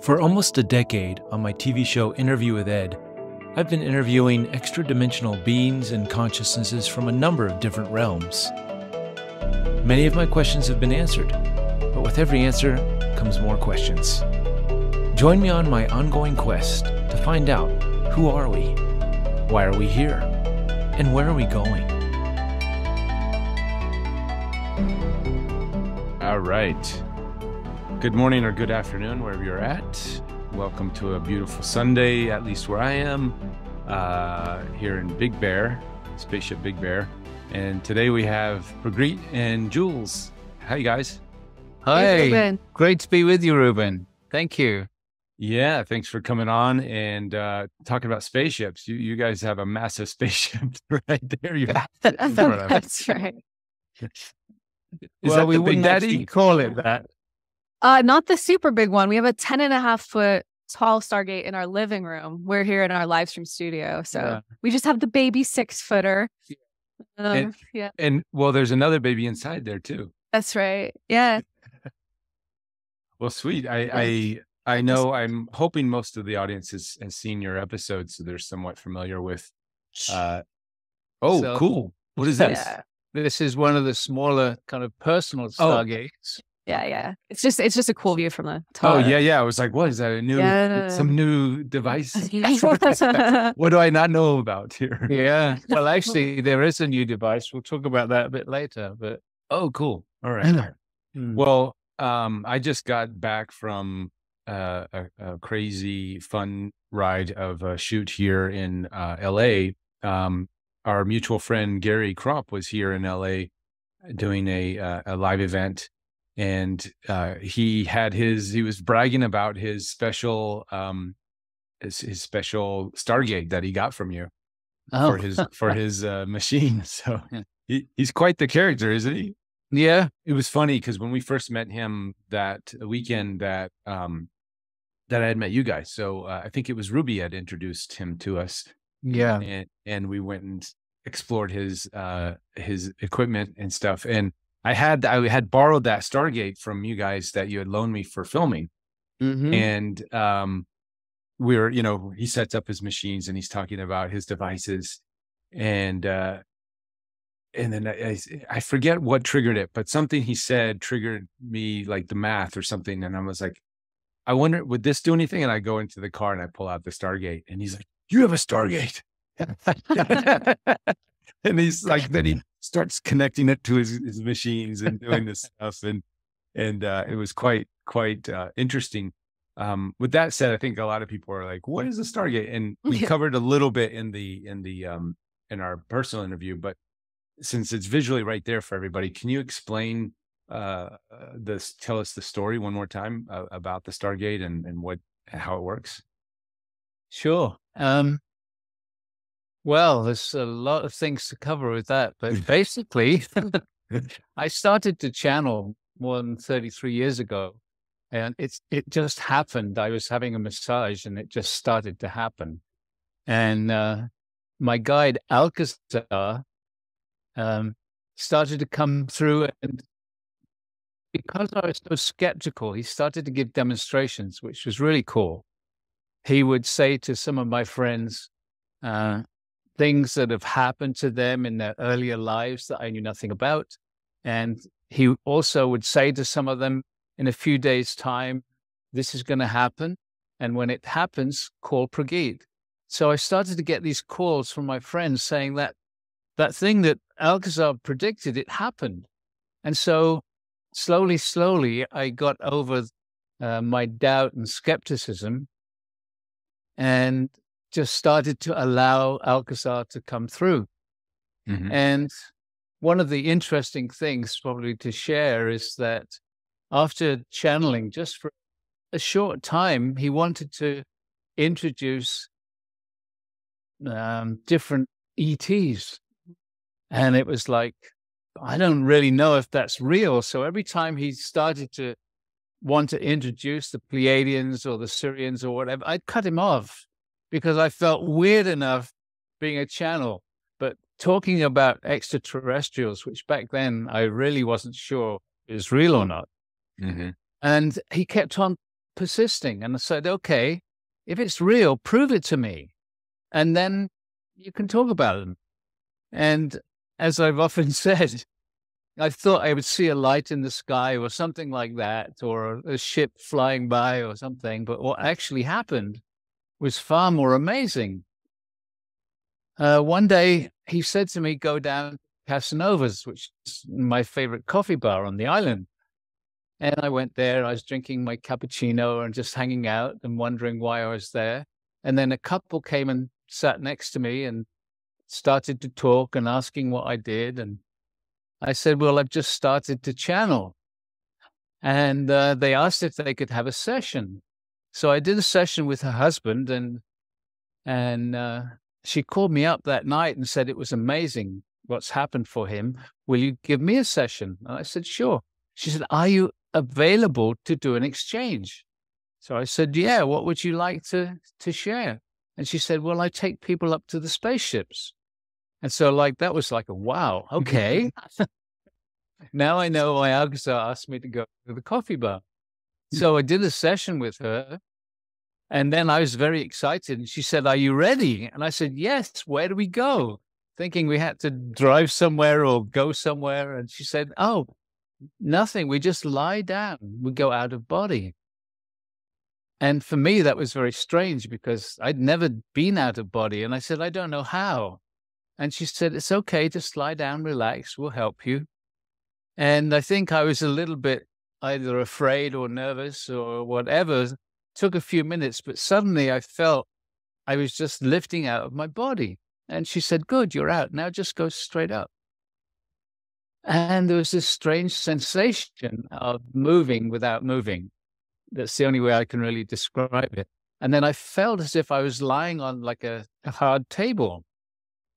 For almost a decade on my TV show Interview with Ed, I've been interviewing extra-dimensional beings and consciousnesses from a number of different realms. Many of my questions have been answered, but with every answer comes more questions. Join me on my ongoing quest to find out, who are we? Why are we here? And where are we going? All right. Good morning or good afternoon, wherever you're at. Welcome to a beautiful Sunday, at least where I am, here in Big Bear, Spaceship Big Bear. And today we have Prageet and Jules. Hi, guys. Hi. Great to be with you, Reuben. Thank you. Yeah, thanks for coming on and talking about spaceships. You guys have a massive spaceship right there. That's right. We wouldn't actually call it that. Not the super big one. We have a 10.5-foot tall Stargate in our living room. We're here in our live stream studio. So we just have the baby 6-footer. And there's another baby inside there too. That's right. Yeah. Well, sweet. I know I'm hoping most of the audience has seen your episodes, so they're somewhat familiar with. Cool. What is this? Yeah. This is one of the smaller kind of personal Stargates. Yeah. It's just a cool view from the top. Oh, yeah. I was like, what is that? Some new device? What do I not know about here? Yeah. Well, actually, there is a new device. We'll talk about that a bit later. But cool. All right. Well, I just got back from a crazy fun ride of a shoot here in LA. Our mutual friend Gary Kropp was here in LA doing a live event. And he was bragging about his special special Stargate that he got from you for his machine. So he's quite the character, isn't he? Yeah. It was funny because when we first met him that weekend that I had met you guys. So I think it was Ruby had introduced him to us. Yeah. And we went and explored his equipment and stuff. And I had borrowed that Stargate from you guys that you had loaned me for filming. Mm-hmm. And he sets up his machines and he's talking about his devices. And then I forget what triggered it, but something he said triggered me, like the math or something. And I was like, I wonder, would this do anything? And I go into the car and I pull out the Stargate and he's like, you have a Stargate. And he's like, then he starts connecting it to his machines and doing this stuff. And it was quite interesting. With that said, I think a lot of people are like, what is a Stargate? And we covered a little bit in our personal interview, but since it's visually right there for everybody, can you explain tell us the story one more time about the Stargate and how it works? Sure. Well, there's a lot of things to cover with that, but basically, I started to channel more than 33 years ago, and it just happened. I was having a massage, and it just started to happen. And my guide Alcazar started to come through, and because I was so skeptical, he started to give demonstrations, which was really cool. He would say to some of my friends, things that have happened to them in their earlier lives that I knew nothing about. And he also would say to some of them, in a few days' time, this is going to happen. And when it happens, call Prageet. So I started to get these calls from my friends saying that thing that Alcazar predicted, it happened. And so slowly, I got over my doubt and skepticism and just started to allow Alcazar to come through. Mm-hmm. And one of the interesting things probably to share is that after channeling just for a short time, he wanted to introduce different ETs. And it was like, I don't really know if that's real. So every time he started to want to introduce the Pleiadians or the Syrians or whatever, I'd cut him off, because I felt weird enough being a channel. But talking about extraterrestrials, which back then I really wasn't sure is real or not. Mm-hmm. And he kept on persisting. And I said, okay, if it's real, prove it to me. And then you can talk about them. And as I've often said, I thought I would see a light in the sky or something like that, or a ship flying by or something. But what actually happened was far more amazing. One day he said to me, go down to Casanova's, which is my favorite coffee bar on the island. And I went there. I was drinking my cappuccino and just hanging out and wondering why I was there. And then a couple came and sat next to me and started to talk and asking what I did. And I said, well, I've just started to channel. And they asked if they could have a session. So I did a session with her husband, and she called me up that night and said it was amazing what's happened for him. Will you give me a session? And I said, sure. She said, are you available to do an exchange? So I said, yeah, what would you like to share? And she said, well, I take people up to the spaceships. And so that was like a wow, okay. Now I know why Alcazar asked me to go to the coffee bar. So I did a session with her, and then I was very excited. And she said, are you ready? And I said, yes, where do we go? Thinking we had to drive somewhere or go somewhere. And she said, oh, nothing. We just lie down. We go out of body. And for me, that was very strange because I'd never been out of body. And I said, I don't know how. And she said, it's okay, just lie down, relax, we'll help you. And I think I was a little bit either afraid or nervous or whatever. It took a few minutes, but suddenly I felt I was just lifting out of my body. And she said, good, you're out. Now just go straight up. And there was this strange sensation of moving without moving. That's the only way I can really describe it. And then I felt as if I was lying on like a hard table.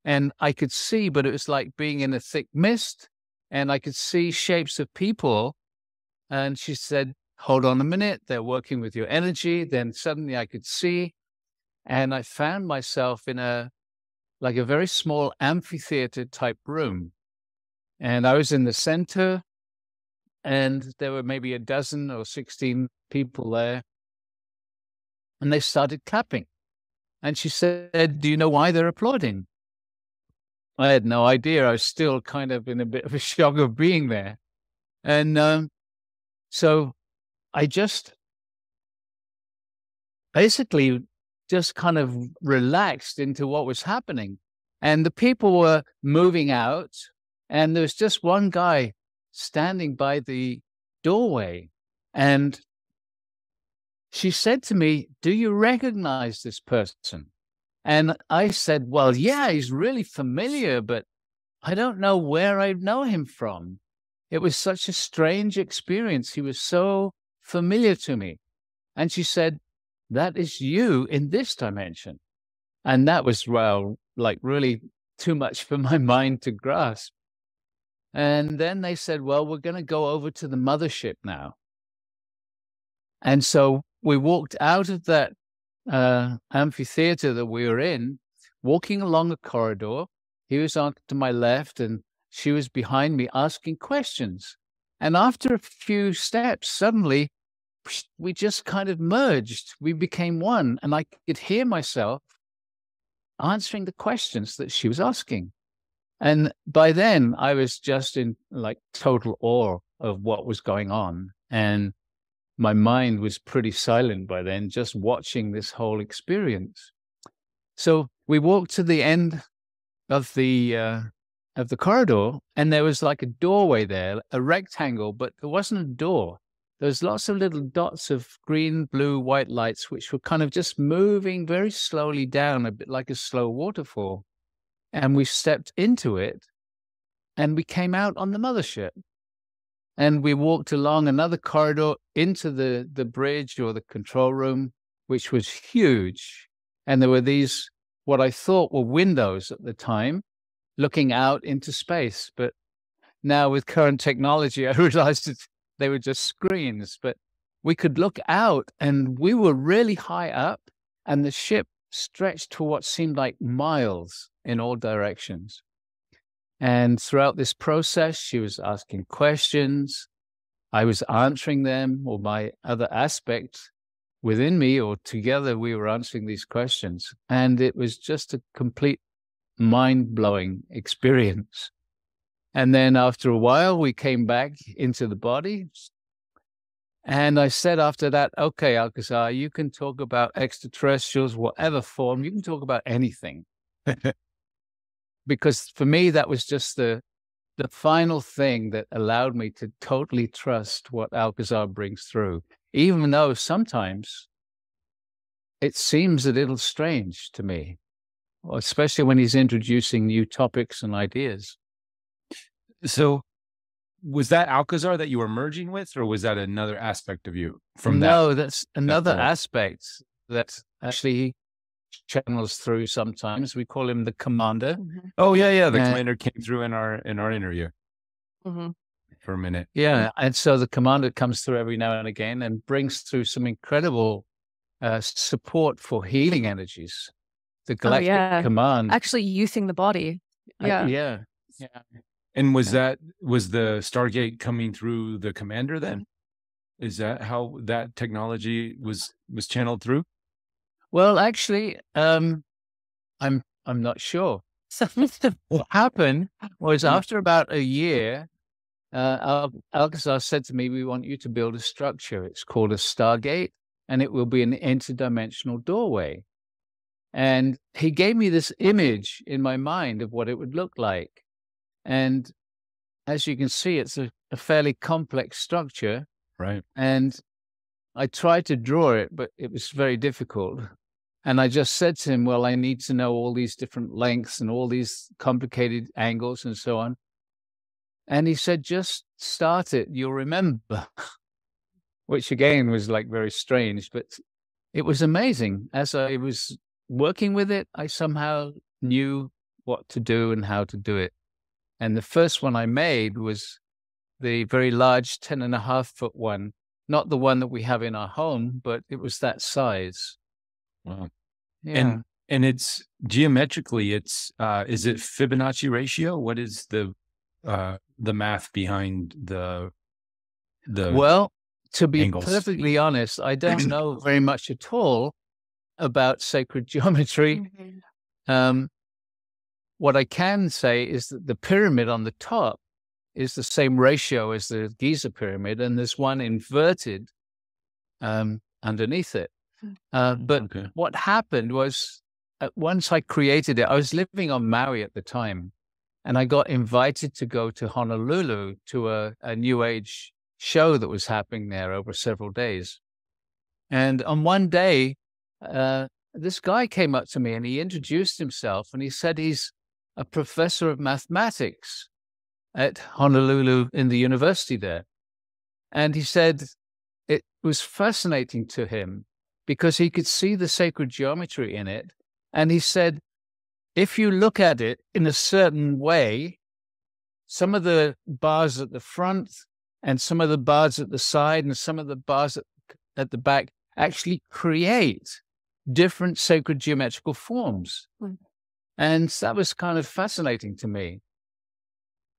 And I could see, but it was like being in a thick mist. And I could see shapes of people. And she said, hold on a minute. They're working with your energy. Then suddenly I could see. And I found myself in a very small amphitheater type room. And I was in the center. And there were maybe a dozen or 16 people there. And they started clapping. And she said, do you know why they're applauding? I had no idea. I was still kind of in a bit of a shock of being there. And so I just basically just kind of relaxed into what was happening. And the people were moving out. And there was just one guy standing by the doorway. And she said to me, do you recognize this person? And I said, well, yeah, he's really familiar, but I don't know where I know him from. It was such a strange experience. He was so familiar to me. And she said, that is you in this dimension. And that was, well, like really too much for my mind to grasp. And then they said, well, we're going to go over to the mothership now. And so we walked out of that amphitheater that we were in, walking along a corridor. He was on to my left and she was behind me asking questions. And after a few steps, suddenly we just kind of merged. We became one. And I could hear myself answering the questions that she was asking. And by then I was just in like total awe of what was going on. And my mind was pretty silent by then, just watching this whole experience. So we walked to the end of the corridor, and there was like a doorway there, a rectangle, but there wasn't a door. There was lots of little dots of green, blue, white lights, which were kind of just moving very slowly down, a bit like a slow waterfall. And we stepped into it, and we came out on the mothership. And we walked along another corridor into the bridge or the control room, which was huge. And there were these, what I thought were windows at the time, looking out into space. But now with current technology, I realized that they were just screens. But we could look out, and we were really high up, and the ship stretched for what seemed like miles in all directions. And throughout this process, she was asking questions. I was answering them, or my other aspect within me, or together we were answering these questions. And it was just a complete mind-blowing experience. And then after a while, we came back into the body. And I said after that, okay, Alcazar, you can talk about extraterrestrials, whatever form, you can talk about anything. Because for me, that was just the final thing that allowed me to totally trust what Alcazar brings through, even though sometimes it seems a little strange to me, especially when he's introducing new topics and ideas. So was that Alcazar that you were merging with, or was that another aspect of you from that? No, that's another aspect that actually he channels through sometimes. We call him the commander. Mm-hmm. Oh, yeah. The commander came through in our interview for a minute. Yeah. And so the commander comes through every now and again and brings through some incredible support for healing energies. The Galactic Command. Actually using the body. Yeah. And was the Stargate coming through the commander then? Is that how that technology was channeled through? Well, actually, I'm not sure. What happened was after about a year, Alcazar said to me, "We want you to build a structure. It's called a Stargate, and it will be an interdimensional doorway." And he gave me this image in my mind of what it would look like. And as you can see, it's a fairly complex structure. Right. And I tried to draw it, but it was very difficult. And I just said to him, well, I need to know all these different lengths and all these complicated angles and so on. And he said, just start it. You'll remember, which again was like very strange, but it was amazing. As I was working with it, I somehow knew what to do and how to do it. And the first one I made was the very large 10.5-foot one, not the one that we have in our home, but it was that size. Wow. Yeah. And it's geometrically, is it Fibonacci ratio? What is the math behind the Well, to be angles? Perfectly honest, I don't know very much at all about sacred geometry. What I can say is that the pyramid on the top is the same ratio as the Giza pyramid, and there's one inverted underneath it. What happened was, once I created it, I was living on Maui at the time, and I got invited to go to Honolulu to a New Age show that was happening there over several days. And on one day, this guy came up to me and he introduced himself, and he said he's a professor of mathematics at Honolulu in the university there. And he said it was fascinating to him because he could see the sacred geometry in it. And he said, if you look at it in a certain way, some of the bars at the front and some of the bars at the side and some of the bars at the back actually create different sacred geometrical forms. And that was kind of fascinating to me.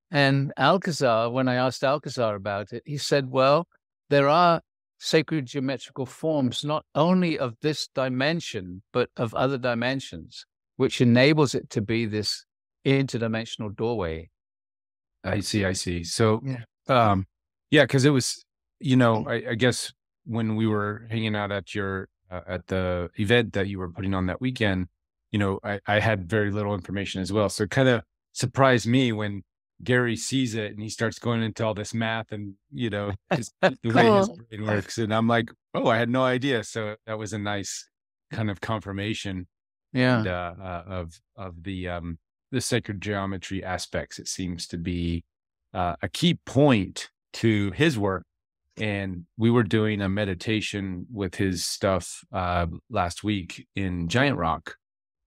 And Alcazar, when I asked Alcazar about it, he said, well, there are sacred geometrical forms, not only of this dimension, but of other dimensions, which enables it to be this interdimensional doorway. I see. So, because it was, I guess when we were hanging out at at the event that you were putting on that weekend, I had very little information as well. So it kind of surprised me when Gary sees it and he starts going into all this math and, the way his brain works. And I'm like, oh, I had no idea. So that was a nice kind of confirmation of the sacred geometry aspects. It seems to be a key point to his work. And we were doing a meditation with his stuff last week in Giant Rock,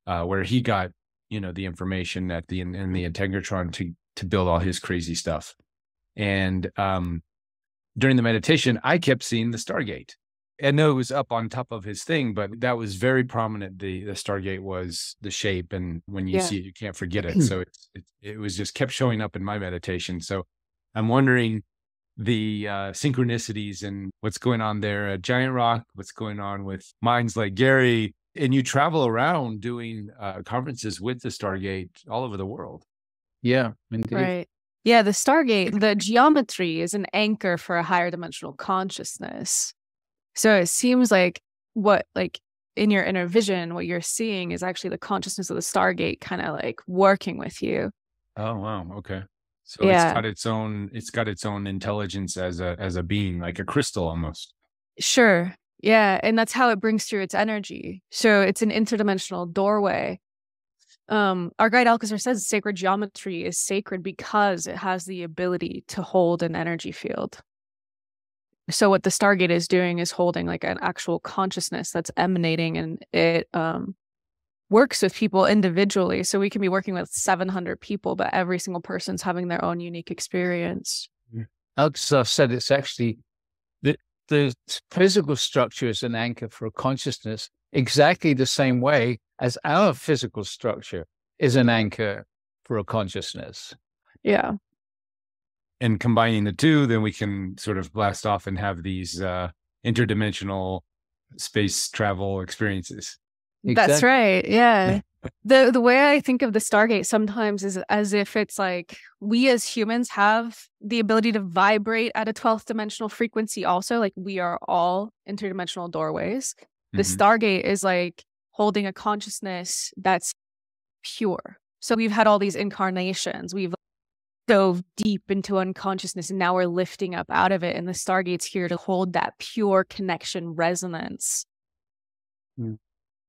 where he got, the information in the Integratron to build all his crazy stuff. And during the meditation, I kept seeing the Stargate. I know it was up on top of his thing, but that was very prominent. The Stargate was the shape, and when you see it, you can't forget it. So it was just kept showing up in my meditation. So I'm wondering, the synchronicities and what's going on there at Giant Rock, what's going on with minds like Gary. And you travel around doing conferences with the Stargate all over the world. Yeah, indeed. Right. Yeah, the Stargate, the geometry is an anchor for a higher dimensional consciousness. So it seems like in your inner vision, what you're seeing is actually the consciousness of the Stargate kind of like working with you. Oh, wow. Okay. So it's got its own intelligence as a being, like a crystal almost. Sure. Yeah. And that's how it brings through its energy. So it's an interdimensional doorway. Our guide Alcazar says sacred geometry is sacred because it has the ability to hold an energy field. So what the Stargate is doing is holding like an actual consciousness that's emanating, and it works with people individually. So we can be working with 700 people, but every single person's having their own unique experience. Alcazar said it's actually the physical structure is an anchor for a consciousness exactly the same way as our physical structure is an anchor for a consciousness. Yeah. And combining the two, then we can sort of blast off and have these interdimensional space travel experiences. Exactly. That's right. Yeah. The way I think of the Stargate sometimes is as if it's like we as humans have the ability to vibrate at a 12th dimensional frequency also. Like we are all interdimensional doorways. The Stargate is like holding a consciousness that's pure. So we've had all these incarnations. We've dove deep into unconsciousness, and now we're lifting up out of it. And the Stargate's here to hold that pure connection resonance.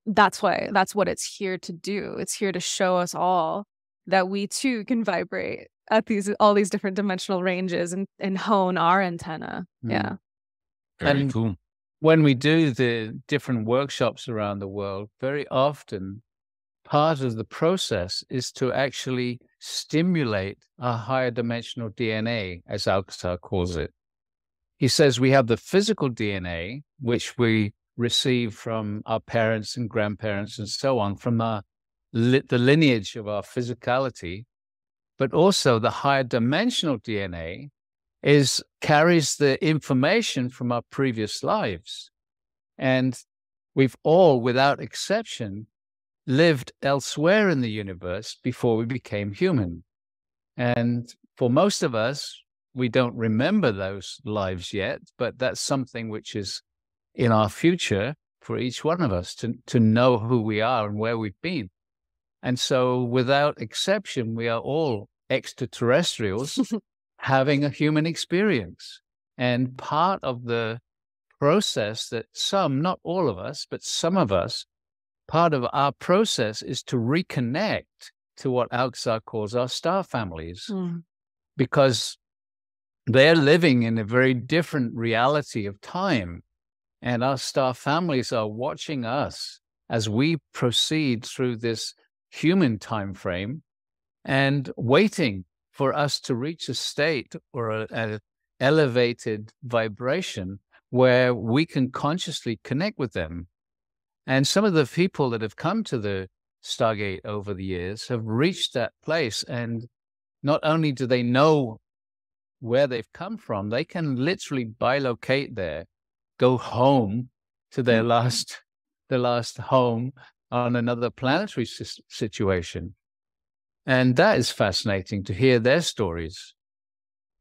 That's what it's here to do. It's here to show us all that we too can vibrate at all these different dimensional ranges and hone our antenna. Yeah. Very cool. When we do the different workshops around the world, very often part of the process is to actually stimulate a higher dimensional DNA, as Alcazar calls it. He says we have the physical DNA, which we receive from our parents and grandparents and so on, from the lineage of our physicality, but also the higher dimensional DNA carries the information from our previous lives. And we've all, without exception, lived elsewhere in the universe before we became human. And for most of us, we don't remember those lives yet, but that's something which is in our future for each one of us to know who we are and where we've been. And so without exception, we are all extraterrestrials having a human experience. And part of the process that not all of us, but some of us, part of our process is to reconnect to what Alcazar calls our star families, because they're living in a very different reality of time. And our star families are watching us as we proceed through this human time frame and waiting for us to reach a state or an elevated vibration where we can consciously connect with them. And some of the people that have come to the Stargate over the years have reached that place. And not only do they know where they've come from, they can literally bilocate there, go home to their last home on another planetary situation. And that is fascinating to hear their stories.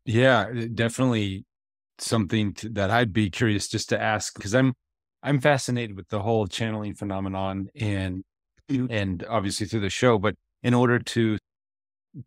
Yeah, definitely something that I'd be curious just to ask, because I'm fascinated with the whole channeling phenomenon and obviously through the show, but in order to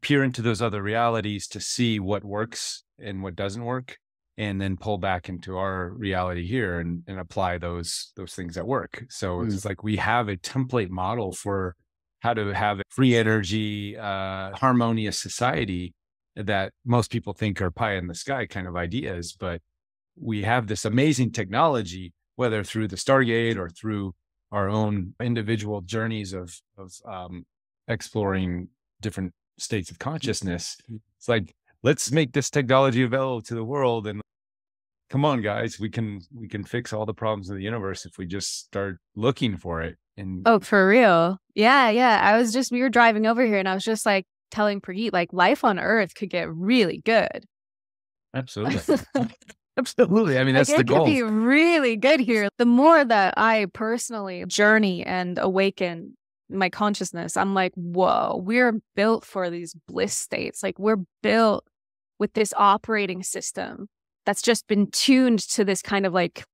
peer into those other realities to see what works and what doesn't work, and then pull back into our reality here and apply those things that work. So it's like we have a template model for how to have a free energy, harmonious society that most people think are pie in the sky kind of ideas. But we have this amazing technology, whether through the Stargate or through our own individual journeys of exploring different states of consciousness. It's like, let's make this technology available to the world, and come on, guys, we can fix all the problems of the universe if we just start looking for it. And for real. Yeah. We were driving over here and I was just like telling Prageet, like life on Earth could get really good. Absolutely. Absolutely. I mean, that's like, the it goal. could be really good here. The more that I personally journey and awaken my consciousness, I'm like, whoa, we're built for these bliss states. Like, we're built with this operating system that's just been tuned to this kind of like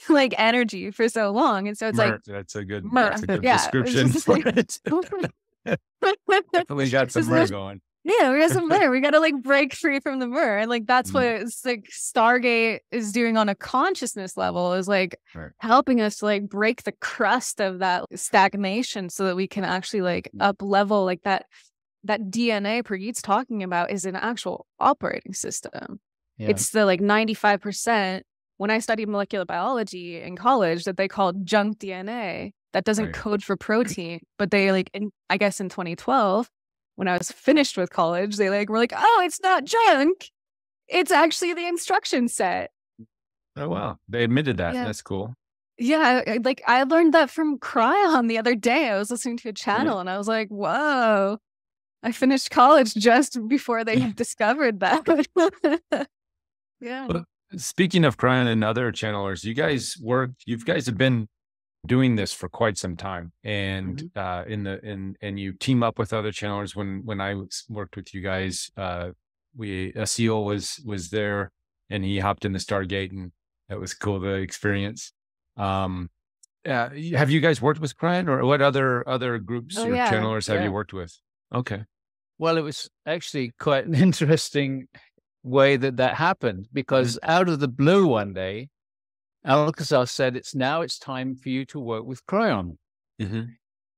like energy for so long. And so it's like, that's a good yeah, description for it. We got some myrrh going. Yeah, we got some there. We got to like break free from the myrrh. And like, that's what it's like Stargate is doing on a consciousness level, is like helping us to like break the crust of that stagnation so that we can actually like up level. Like that DNA Prageet's talking about is an actual operating system. Yeah. It's the like 95% when I studied molecular biology in college that they called junk DNA that doesn't code for protein, but they like, I guess in 2012, when I was finished with college, they like were like, oh, it's not junk. It's actually the instruction set. Oh, wow. They admitted that. Yeah. That's cool. Yeah. I learned that from Cryon the other day. I was listening to a channel and I was like, whoa, I finished college just before they discovered that. Yeah. Well, speaking of Cryon and other channelers, you guys have been doing this for quite some time, and and you team up with other channelers. When I worked with you guys, Asil was there, and he hopped in the Stargate, and that was cool, the experience. Have you guys worked with Cryon, or what other groups or channelers have you worked with? Okay. Well, it was actually quite an interesting way that happened, because out of the blue one day, Alcazar said, it's time for you to work with Cryon.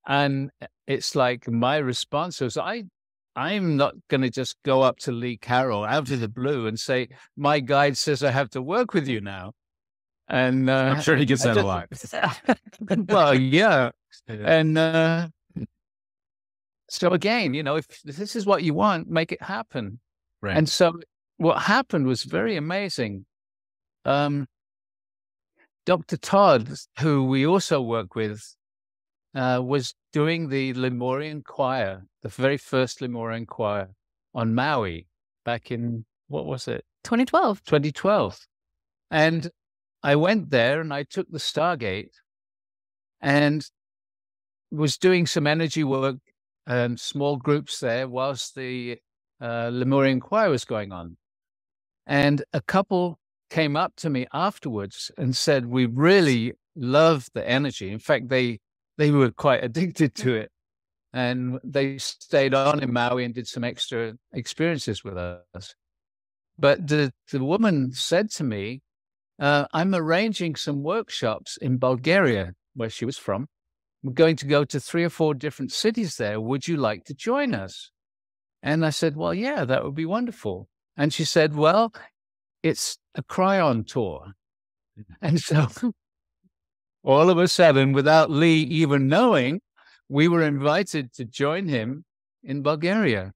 And it's like, my response was, I'm not going to just go up to Lee Carroll out of the blue and say, my guide says I have to work with you now. And I'm sure he gets that a lot. Well, yeah. And so again, if this is what you want, make it happen. Right. And so what happened was very amazing. Dr. Todd, who we also work with, was doing the Lemurian choir, the very first Lemurian choir on Maui back in, what was it? 2012. 2012. And I went there and I took the Stargate and was doing some energy work and small groups there whilst the Lemurian choir was going on. And a couple came up to me afterwards and said, we really love the energy. In fact, they were quite addicted to it. And they stayed on in Maui and did some extra experiences with us. But the woman said to me, I'm arranging some workshops in Bulgaria, where she was from. We're going to go to 3 or 4 different cities there. Would you like to join us? And I said, well, yeah, that would be wonderful. And she said, well, it's a Cryon tour. And so all of a sudden, without Lee even knowing, we were invited to join him in Bulgaria.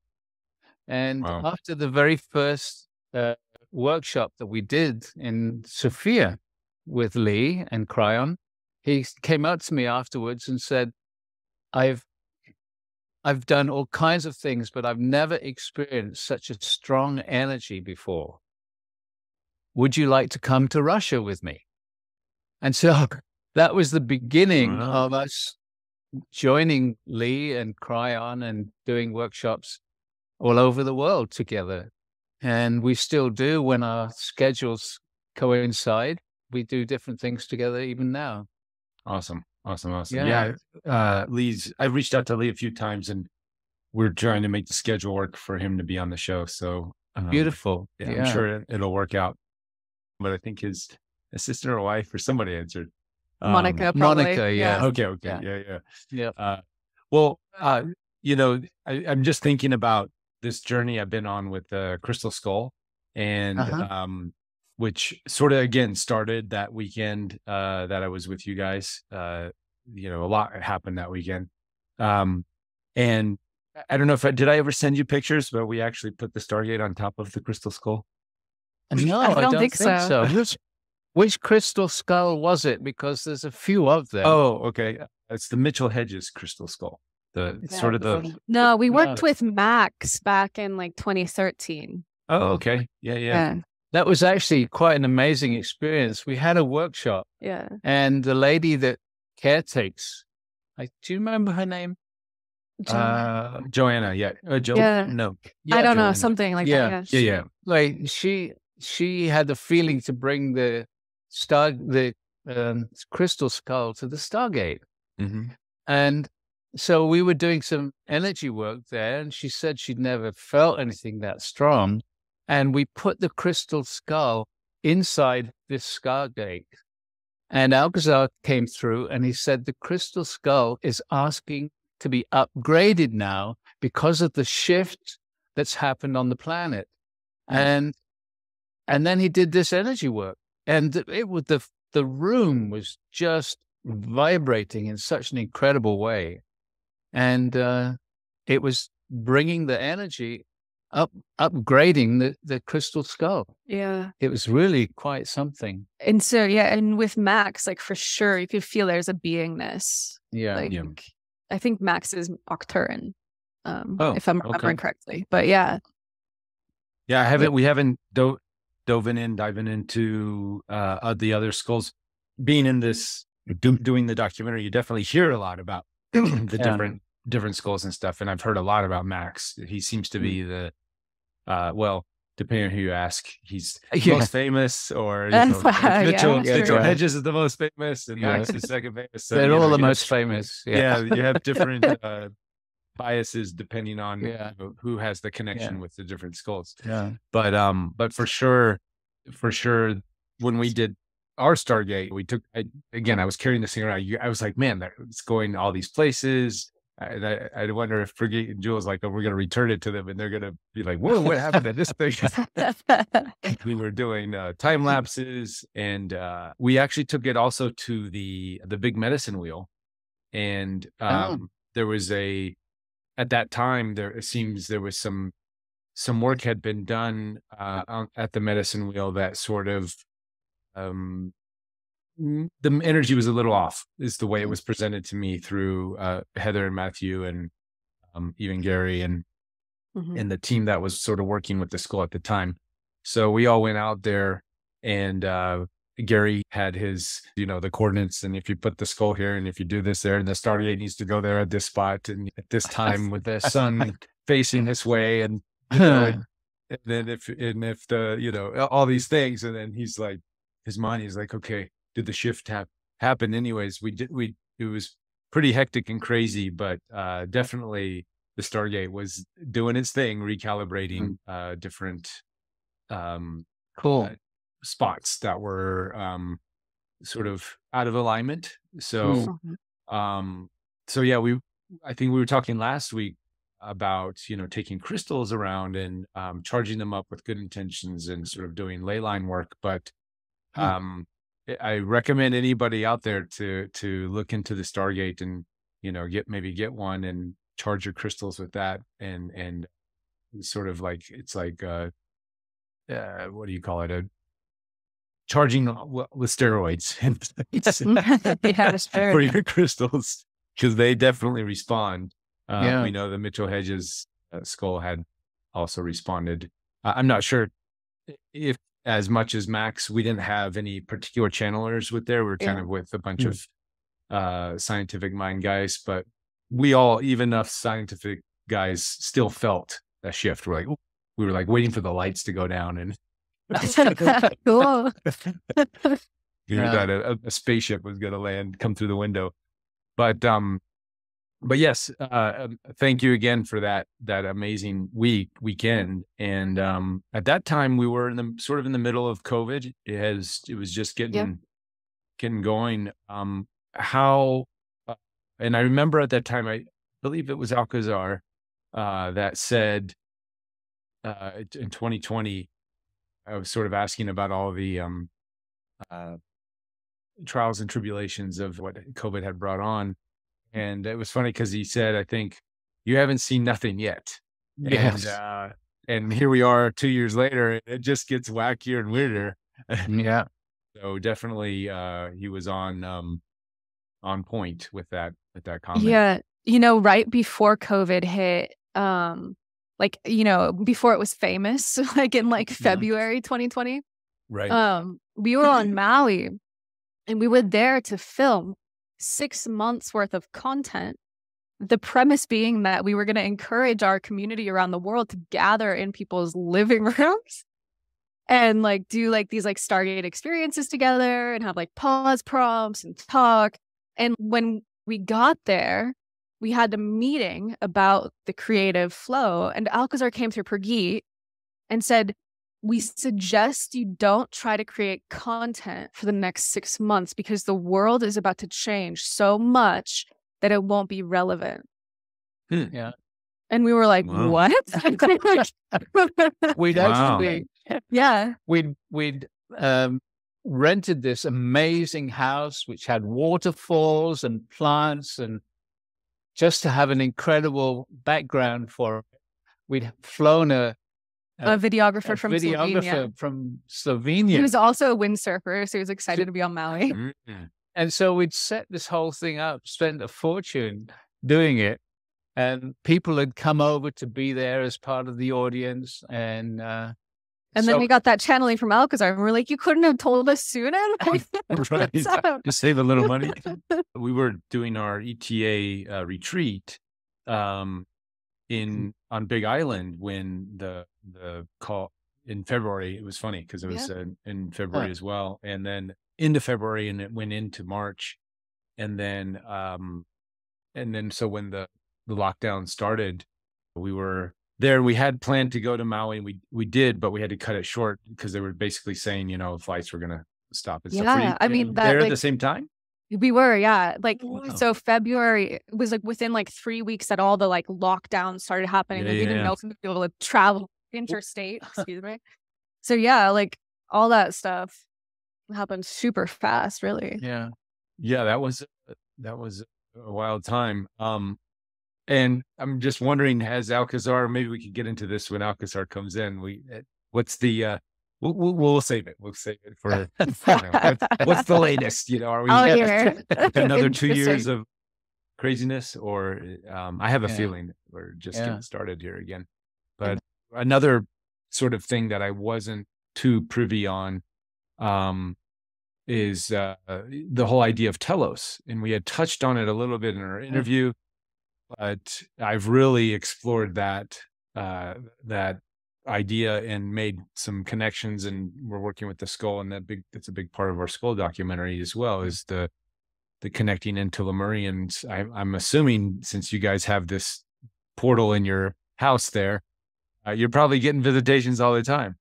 And after the very first workshop that we did in Sofia with Lee and Cryon, he came out to me afterwards and said, I've done all kinds of things, but I've never experienced such a strong energy before. Would you like to come to Russia with me? And so that was the beginning of us joining Lee and Cryon and doing workshops all over the world together. And we still do when our schedules coincide. We do different things together even now. Awesome. Yeah. I've reached out to Lee a few times, and we're trying to make the schedule work for him to be on the show. So beautiful. I'm sure it'll work out. But I think his assistant or wife or somebody answered. Monica, probably. Monica, yeah. Okay. Yeah. Well, I'm just thinking about this journey I've been on with the Crystal Skull, and which sort of again started that weekend that I was with you guys. A lot happened that weekend, and I don't know did I ever send you pictures, but we actually put the Stargate on top of the Crystal Skull. No, I don't think so. Which Crystal Skull was it? Because there's a few of them. Oh, okay. It's the Mitchell Hedges Crystal Skull. No, we worked with Max back in like 2013. Oh, okay. Yeah. Yeah. That was actually quite an amazing experience. We had a workshop, Yeah. and the lady that caretakes, do you remember her name? Joanna. Yeah. Yeah. No. I don't know, Joanna. something like Yeah. that. Yeah. Like she had the feeling to bring the crystal skull to the Stargate. Mm-hmm. And so we were doing some energy work there, and she said she'd never felt anything that strong. And we put the crystal skull inside this Stargate. And Alcazar came through, and he said the crystal skull is asking to be upgraded now because of the shift that's happened on the planet. And then he did this energy work, and it was the room was just vibrating in such an incredible way. And it was bringing the energy upgrading the crystal skull. Yeah. It was really quite something. And so, yeah, and with Max, like for sure, you could feel there's a beingness. Yeah. Like, Yeah. I think Max is Arcturian, if I'm remembering correctly. But yeah, we haven't diving into the other skulls. Being in this, doing the documentary, you definitely hear a lot about the different skulls and stuff. And I've heard a lot about Max. He seems to be the, well, depending on who you ask, he's most famous, or Mitchell Hedges is the most famous, and Max is second famous. So, they're all the most famous. Yeah, you have different biases depending on who has the connection with the different skulls. Yeah, but for sure, when we did our Stargate, we took I was carrying this thing around. I was like, man, it's going all these places. I wonder if Prageet and Jules, like, oh, we're going to return it to them, and they're going to be like, whoa, what happened to this thing? We were doing time lapses, and we actually took it also to the big medicine wheel. And there was at that time, it seems there was some work had been done at the medicine wheel that sort of, the energy was a little off, is the way it was presented to me through Heather and Matthew, and even Gary and the team that was sort of working with the skull at the time. So we all went out there, and Gary had his, the coordinates, and if you put the skull here, and if you do this there, and the Stargate needs to go there at this spot and at this time with the sun facing this way, and and then if the all these things, and then he's like, his mind is like, okay, did the shift happen anyways? It was pretty hectic and crazy, but definitely the Stargate was doing its thing, recalibrating different spots that were sort of out of alignment. So yeah, I think we were talking last week about taking crystals around and charging them up with good intentions and sort of doing ley line work, but I recommend anybody out there to look into the Stargate and get one and charge your crystals with that, and sort of like, it's like what do you call it, charging with steroids for your crystals, because they definitely respond. We know the Mitchell Hedges skull had also responded. I'm not sure if as much as Max, we didn't have any particular channelers with there. We were kind of with a bunch of scientific mind guys, but we all, even enough scientific guys, still felt that shift. We were like waiting for the lights to go down, and cool. That a spaceship was going to come through the window. But yes, thank you again for that amazing weekend. And at that time, we were in the middle of COVID. It was just getting going. And I remember at that time, I believe it was Alcazar that said in 2020, I was sort of asking about all the trials and tribulations of what COVID had brought on. And it was funny because he said, I think, you haven't seen nothing yet. Yes. And here we are 2 years later, and it just gets wackier and weirder. Yeah. So definitely he was on point with that comment. Yeah. Right before COVID hit, like, before it was famous, like in like February 2020. Right. We were on Maui, and we were there to film 6 months worth of content. The premise being that we were going to encourage our community around the world to gather in people's living rooms and like do like these like Stargate experiences together and have like pause prompts and talk. And when we got there, we had a meeting about the creative flow, and Alcazar came through Prageet and said, we suggest you don't try to create content for the next 6 months because the world is about to change so much that it won't be relevant. Yeah. And we were like, what? We'd actually, yeah. We'd rented this amazing house which had waterfalls and plants, and just to have an incredible background for it, we'd flown a videographer from Slovenia. He was also a windsurfer, so he was excited to be on Maui. And so we'd set this whole thing up, spent a fortune doing it, and people had come over to be there as part of the audience. And then we got that channeling from Alcazar, and we're like, you couldn't have told us sooner? Right. To save a little money. We were doing our ETA retreat on Big Island when the call in February. It was funny because it was in February as well, and then into February, and it went into March, and then so when the lockdown started, we were there. We had planned to go to Maui, and we did, but we had to cut it short because they were basically saying flights were going to stop and stuff. Yeah, I mean, there at the same time. We were, yeah. Like, so February was like within like 3 weeks that all the like lockdowns started happening. We didn't know if we'd be able to travel interstate, excuse me. So yeah, like all that stuff happened super fast, really. Yeah. Yeah, that was a wild time. And I'm just wondering, has Alcazar, maybe we could get into this when Alcazar comes in. What's the we'll save it. We'll save it for what's the latest? Are we another 2 years of craziness, or I have a feeling we're just getting started here again. But another sort of thing that I wasn't too privy on is the whole idea of Telos, and we had touched on it a little bit in our interview, but I've really explored that idea and made some connections, and we're working with the skull, and that's a big part of our skull documentary as well, is the connecting into Lemurians. I'm assuming, since you guys have this portal in your house there, you're probably getting visitations all the time.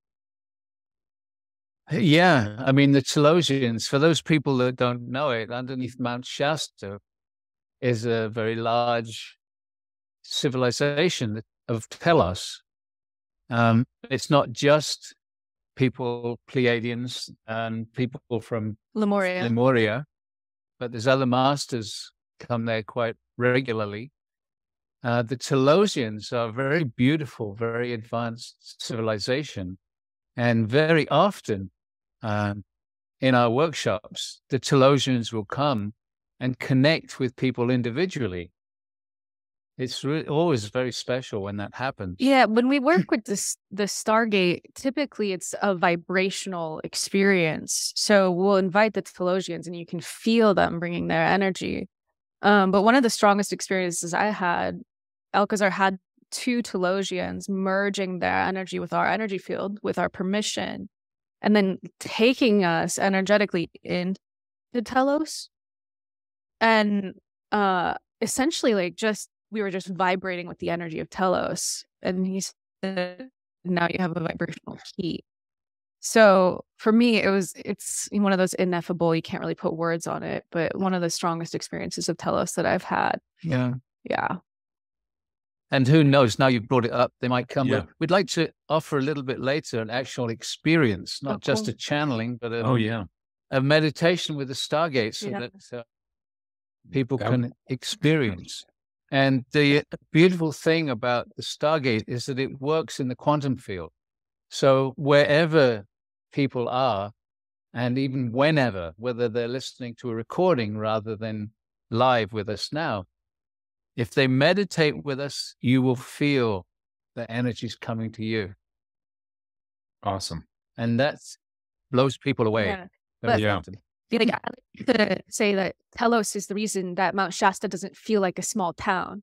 Yeah, I mean, the Telosians, for those people that don't know it, underneath Mount Shasta is a very large civilization of Telos. It's not just people, Pleiadians, and people from Lemuria, but there's other masters come there quite regularly. The Telosians are a very beautiful, very advanced civilization, and very often in our workshops, the Telosians will come and connect with people individually. It's really always very special when that happens. Yeah, when we work with the Stargate, typically it's a vibrational experience. So we'll invite the Telosians, and you can feel them bringing their energy. But one of the strongest experiences I had, Alcazar had 2 Telosians merging their energy with our energy field, with our permission, and then taking us energetically into Telos. And essentially, like, we were just vibrating with the energy of Telos. And he said, now you have a vibrational key. So for me, it's one of those ineffable, you can't really put words on it, but one of the strongest experiences of Telos that I've had. Yeah. Yeah. And who knows, now you've brought it up, they might come. Yeah. We'd like to offer a little bit later an actual experience, not just a channeling, but a meditation with the Stargate, so that people can experience. And the beautiful thing about the Stargate is that it works in the quantum field. So wherever people are, and even whenever, whether they're listening to a recording rather than live with us now, if they meditate with us, you will feel the energy's coming to you. Awesome. And that blows people away. Yeah. Very But- often. Yeah, I like to say that Telos is the reason that Mount Shasta doesn't feel like a small town.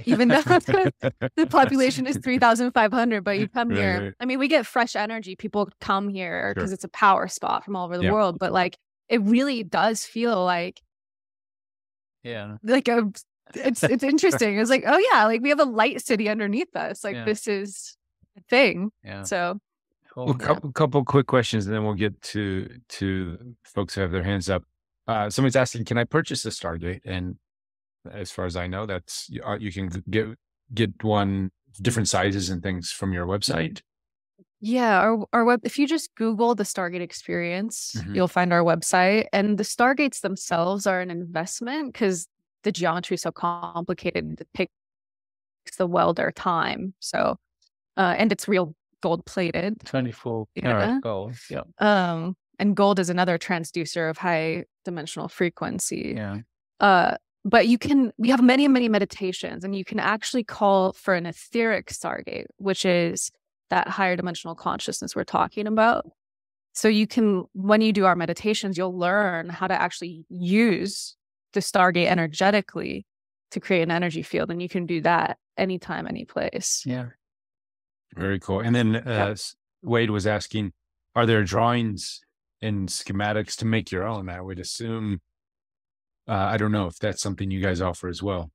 Even though the population is 3,500, but you come Right, here. right. I mean, we get fresh energy. People come here because Sure. it's a power spot from all over the Yeah. world. But like, it really does feel like Yeah. it's interesting. It's like, oh yeah, like we have a light city underneath us. Like Yeah. this is a thing. Yeah. So Cool. Well, couple quick questions, and then we'll get to folks who have their hands up. Somebody's asking, can I purchase a Stargate? And as far as I know, that's you can get one different sizes and things from your website. yeah, our web. If you just Google the Stargate Experience, Mhm. you'll find our website. And the Stargates themselves are an investment because the geometry is so complicated. It takes the welder time. So, and it's real gold plated. 24 Yeah. karat gold. Yeah. And gold is another transducer of high dimensional frequency. Yeah. But we have many, many meditations, and you can actually call for an etheric Stargate, which is that higher dimensional consciousness we're talking about. So you can, when you do our meditations, you'll learn how to actually use the Stargate energetically to create an energy field. And you can do that anytime, any place. Yeah. Very cool. And then Wade was asking, are there drawings and schematics to make your own? I would assume, I don't know if that's something you guys offer as well.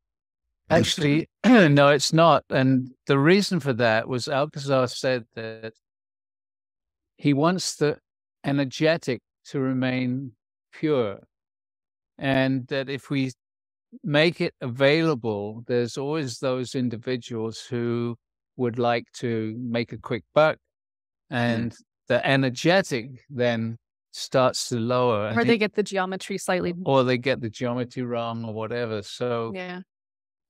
Actually, no, it's not. And the reason for that was Alcazar said that he wants the energetic to remain pure. And that if we make it available, there's always those individuals who would like to make a quick buck. And the energetic then starts to lower. Or they get the geometry slightly. Or they get the geometry wrong or whatever. So, Yeah.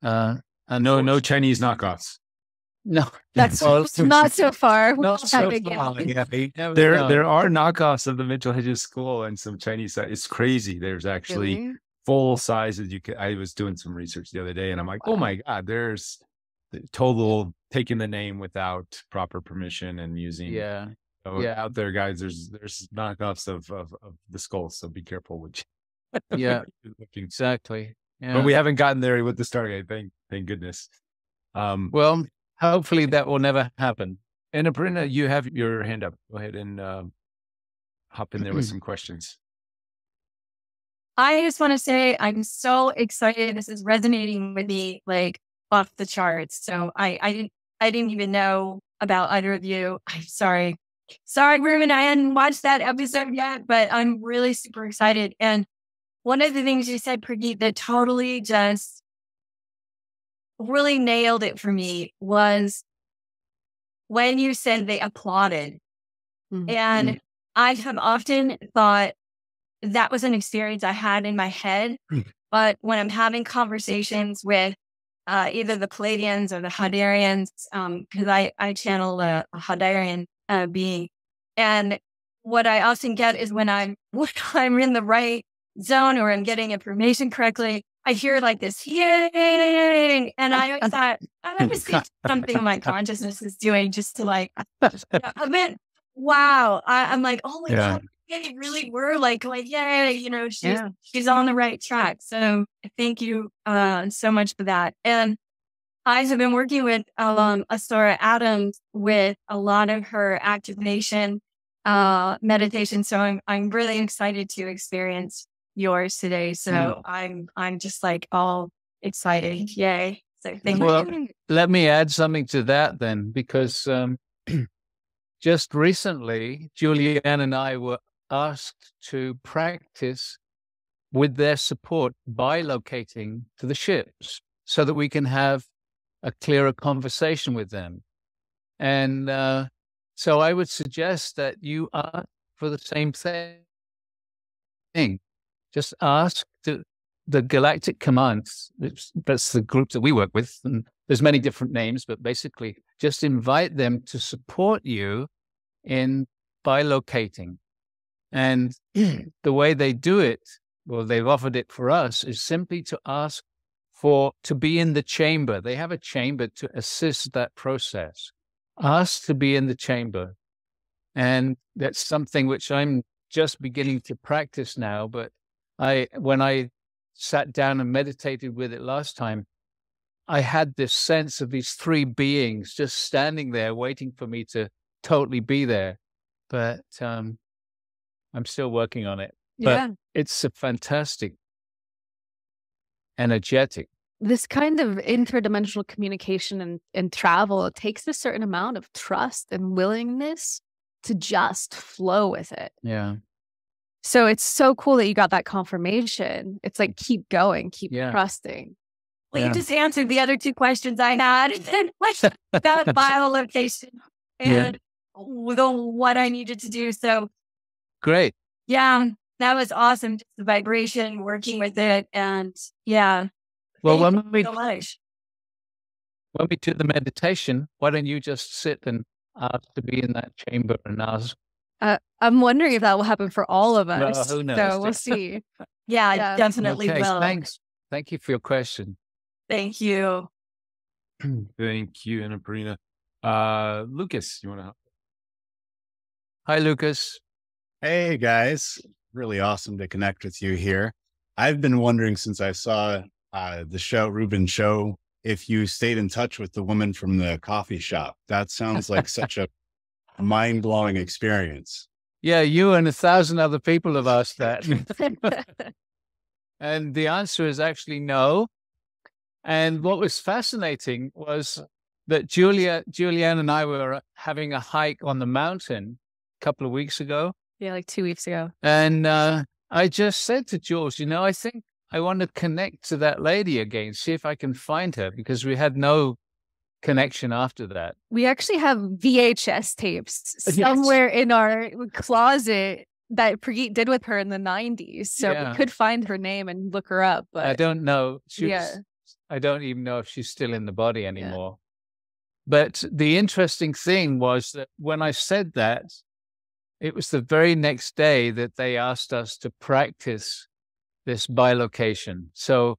and No Chinese knockoffs. no, That's well, not so far. We're not not so that big yet. far. Yeah, you never There know. are knockoffs of the Mitchell Hedges School and some Chinese. It's crazy. There's actually Really? full sizes. I was doing some research the other day, and I'm like, oh Wow. my God, there's the total taking the name without proper permission and using. Yeah. So Yeah. out there, guys, there's knockoffs of the skulls, so be careful. Which Yeah. looking. Exactly. Yeah. But we haven't gotten there with the Stargate. Thank goodness. Well, hopefully that will never happen. And Brenda, you have your hand up. Go ahead and hop in there with some questions. I just want to say I'm so excited. This is resonating with me like off the charts. So I didn't even know about either of you. I'm sorry. Sorry, Reuben, I hadn't watched that episode yet, but I'm really super excited. And one of the things you said, Prageet, that totally just really nailed it for me was when you said they applauded. Mhm. And I have often thought that was an experience I had in my head. But when I'm having conversations with either the Pleiadians or the Hathorians, because I channel a Hathorian being, and what I often get is when I'm in the right zone or I'm getting information correctly, I hear like this yay, and I thought that was something my consciousness is doing just to like a bit. Wow, I'm like, oh my God. They really were like, yay, she's on the right track. So thank you so much for that. And I have been working with Astora Adams with a lot of her activation meditation. So I'm really excited to experience yours today. So I'm just like all excited. Yay. So thank you. Let me add something to that then, because just recently, Julieanne and I were asked to practice with their support by locating to the ships so that we can have a clearer conversation with them. And so I would suggest that you ask for the same thing. Just ask the Galactic Commands. That's the group that we work with. And there's many different names, but basically just invite them to support you by locating. And the way they do it, well, they've offered it for us, is simply to ask to be in the chamber. They have a chamber to assist that process. Ask to be in the chamber. And that's something which I'm just beginning to practice now. But when I sat down and meditated with it last time, I had this sense of these three beings just standing there waiting for me to totally be there. But I'm still working on it. Yeah. But it's a fantastic, energetic. This kind of interdimensional communication and travel, it takes a certain amount of trust and willingness to just flow with it. Yeah. So it's so cool that you got that confirmation. It's like, keep going, keep trusting. Well, you just answered the other two questions I had about biolocation and what I needed to do. So great. Yeah, that was awesome. Just the vibration, working with it. And well, thank you so much. When we do the meditation, why don't you just sit and ask to be in that chamber and ask? I'm wondering if that will happen for all of us. Well, who knows? So we'll see. Yeah, definitely will. Thanks. Thank you for your question. Thank you. Thank you, Annapurna. Lucas, you want to help? Hi, Lucas. Hey, guys. Really awesome to connect with you here. I've been wondering since I saw the show, Reuben show, if you stayed in touch with the woman from the coffee shop. That sounds like such a mind-blowing experience. Yeah, you and 1,000 other people have asked that. And the answer is actually no. And what was fascinating was that Julieanne and I were having a hike on the mountain a couple of weeks ago. Yeah, like 2 weeks ago. And I just said to Jules, I think I want to connect to that lady again, see if I can find her, because we had no connection after that. We actually have VHS tapes somewhere in our closet that Prageet did with her in the 90s. So we could find her name and look her up. But I don't know. I don't even know if she's still in the body anymore. But the interesting thing was that when I said that, it was the very next day that they asked us to practice this bilocation. So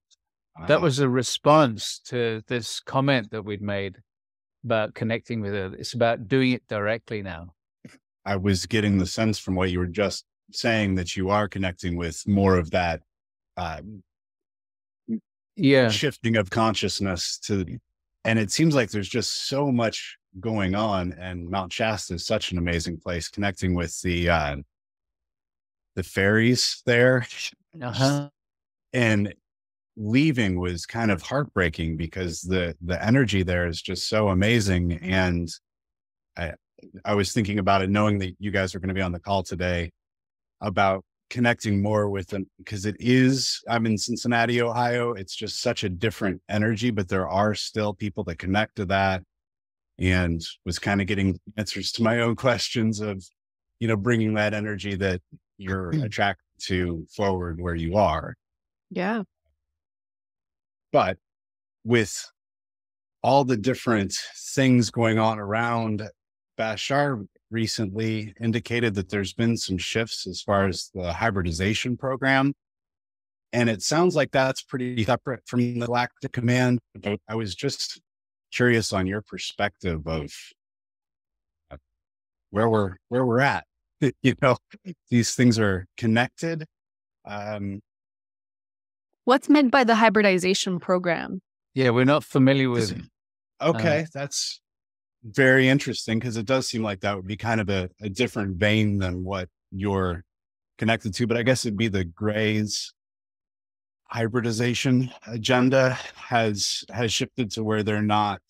that was a response to this comment that we'd made about connecting with her. It's about doing it directly now. I was getting the sense from what you were just saying that you are connecting with more of that shifting of consciousness and it seems like there's just so much going on, and Mount Shasta is such an amazing place, connecting with the fairies there. And leaving was kind of heartbreaking because the energy there is just so amazing. And I was thinking about it, knowing that you guys are going to be on the call today, about connecting more with them, because I'm in Cincinnati, Ohio. It's just such a different energy, but there are still people that connect to that, and was kind of getting answers to my own questions of, bringing that energy that you're attracted to forward where you are. Yeah. But with all the different things going on around, Bashar recently indicated that there's been some shifts as far as the hybridization program. And it sounds like that's pretty separate from the Galactic Command. I was just curious on your perspective of where we're at. These things are connected. What's meant by the hybridization program? Yeah, we're not familiar with it. Okay, that's very interesting, because it does seem like that would be kind of a different vein than what you're connected to. But I guess it'd be the Greys hybridization agenda has shifted to where they're not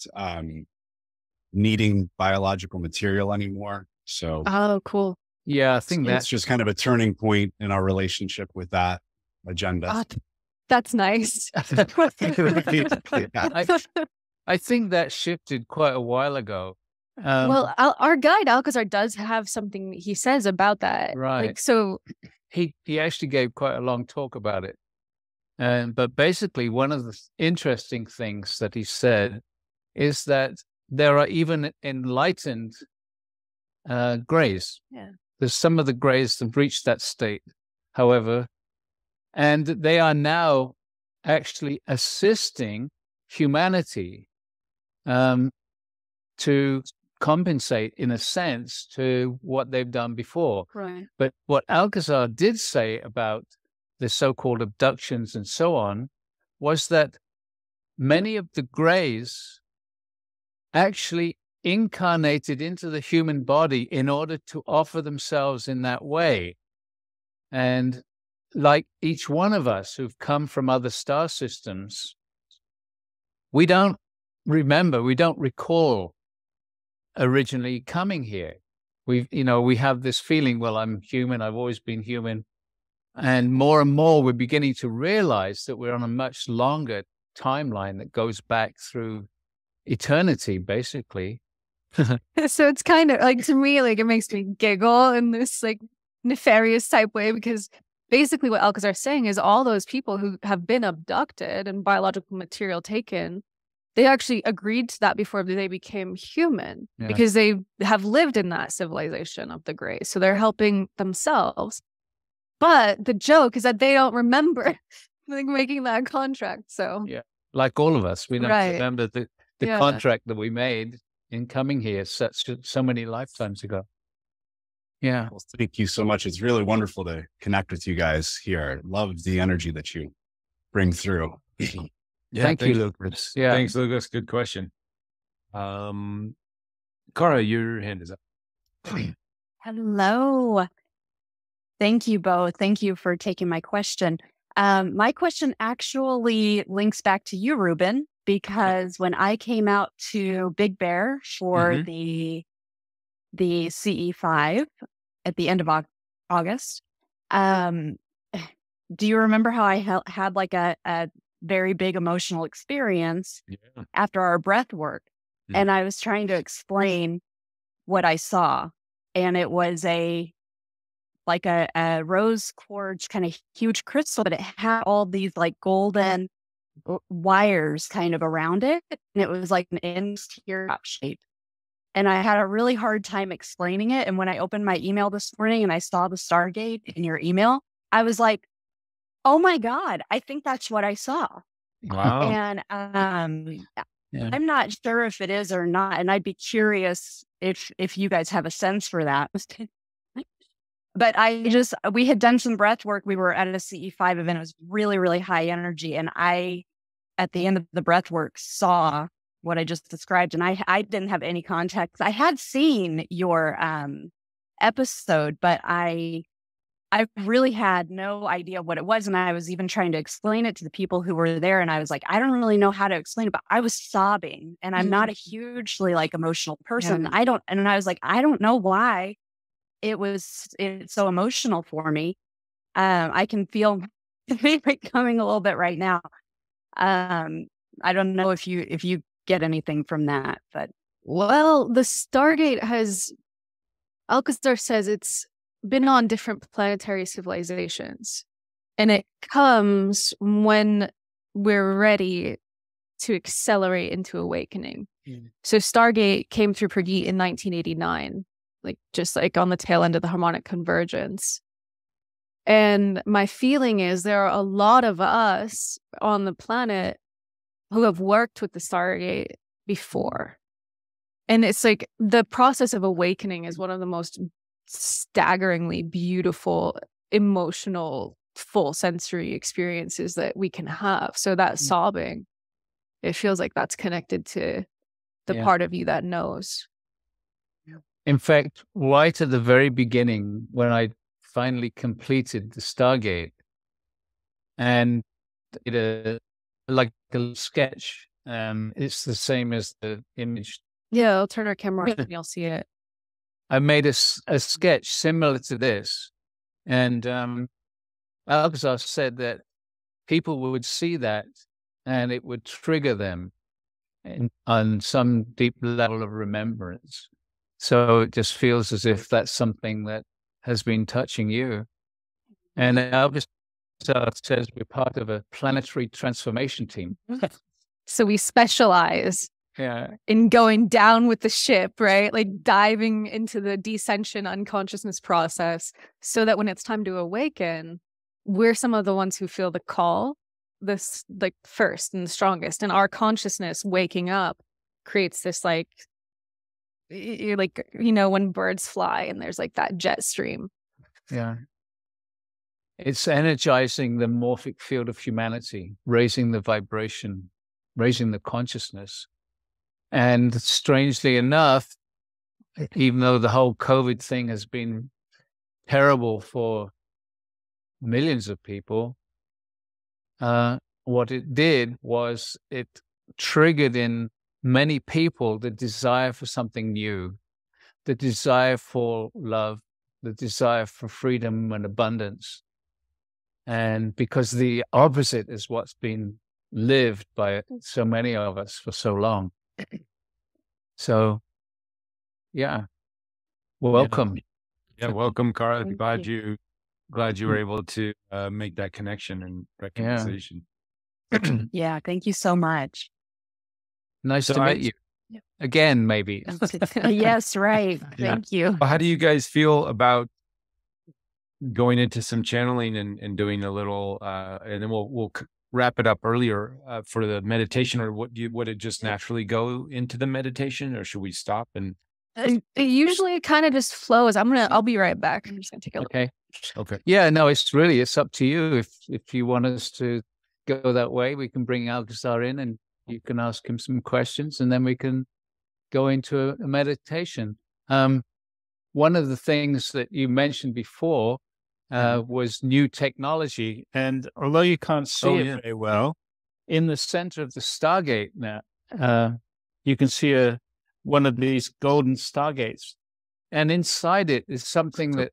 needing biological material anymore. So, oh, cool. Yeah, I think that's just kind of a turning point in our relationship with that agenda. That's nice. I think that shifted quite a while ago. Well, our guide Alcazar does have something he says about that. Right. So he actually gave quite a long talk about it. But basically, one of the interesting things that he said is that there are even enlightened Greys. Yeah. There's some of the Greys that have reached that state, however, and they are now actually assisting humanity to compensate, in a sense, to what they've done before. Right. But what Alcazar did say about the so-called abductions and so on was that many of the Greys actually incarnated into the human body in order to offer themselves in that way. And like each one of us who've come from other star systems, we don't remember, we don't recall originally coming here. We have this feeling, well, I'm human, I've always been human. And more we're beginning to realize that we're on a much longer timeline that goes back through eternity, basically. So it's kind of like, to me, like, it makes me giggle in this like nefarious type way, because basically what Alcazar is saying is all those people who have been abducted and biological material taken, they actually agreed to that before they became human, because they have lived in that civilization of the Greys. So they're helping themselves. But the joke is that they don't remember like making that contract. So like all of us, we don't remember the Yeah. contract that we made in coming here so many lifetimes ago. Yeah. Well, thank you so much. It's really wonderful to connect with you guys here. Love the energy that you bring through. Thank you, Lucas. Yeah. Thanks, Lucas. Good question. Cara, your hand is up. Hello. Thank you both. Thank you for taking my question. My question actually links back to you, Reuben, because when I came out to Big Bear for the CE5 at the end of August, do you remember how I had like a very big emotional experience after our breath work? And I was trying to explain what I saw. And it was a rose quartz kind of huge crystal, but it had all these like golden wires kind of around it. And it was like an teardrop shape. And I had a really hard time explaining it. And when I opened my email this morning and I saw the Stargate in your email, I was like, oh my God, I think that's what I saw. Wow. And I'm not sure if it is or not. And I'd be curious if you guys have a sense for that. But we had done some breath work. We were at a CE5 event. It was really, really high energy. And I, at the end of the breath work, saw what I just described. And I didn't have any context. I had seen your episode, but I really had no idea what it was. And I was even trying to explain it to the people who were there. And I was like, I don't really know how to explain it, but I was sobbing. And I'm not a hugely like emotional person. Yeah. And I was like, I don't know why it's so emotional for me. I can feel it coming a little bit right now. I don't know if you get anything from that, but well, the Stargate Alcazar says it's been on different planetary civilizations, and it comes when we're ready to accelerate into awakening. So Stargate came through Prageet in 1989. Just on the tail end of the harmonic convergence. And my feeling is there are a lot of us on the planet who have worked with the Stargate before. And it's like the process of awakening is one of the most staggeringly beautiful, emotional, full sensory experiences that we can have. So that sobbing, it feels like that's connected to the part of you that knows. In fact, right at the very beginning, when I finally completed the Stargate and did a sketch, it's the same as the image. Yeah, I'll turn our camera on and you'll see it. I made a sketch similar to this. And Alcazar said that people would see that and it would trigger them on some deep level of remembrance. So it just feels as if that's something that has been touching you. And Alcazar says we're part of a planetary transformation team. So we specialize in going down with the ship, right? Like diving into the descension unconsciousness process so that when it's time to awaken, we're some of the ones who feel the call this like first and the strongest, and our consciousness waking up creates this like when birds fly and there's like that jet stream. Yeah. It's energizing the morphic field of humanity, raising the vibration, raising the consciousness. And strangely enough, even though the whole COVID thing has been terrible for millions of people, what it did was it triggered in many people the desire for something new, the desire for love, the desire for freedom and abundance. And because the opposite is what's been lived by so many of us for so long. So, yeah, welcome. Yeah, welcome, Cara. Thank Glad you were able to make that connection and reconciliation. Yeah, thank you so much. Nice to meet you again, maybe. Yes, right. Thank you. Well, how do you guys feel about going into some channeling and doing a little, and then we'll wrap it up earlier for the meditation, or would it just naturally go into the meditation, or should we stop? And it usually kind of just flows. I'll be right back. I'm just gonna take a look. Okay. Yeah, no, it's up to you. If you want us to go that way, we can bring Alcazar in and you can ask him some questions, and then we can go into a meditation. One of the things that you mentioned before was new technology. And although you can't see it very well, in the center of the Stargate now, you can see one of these golden Stargates. And inside it is something that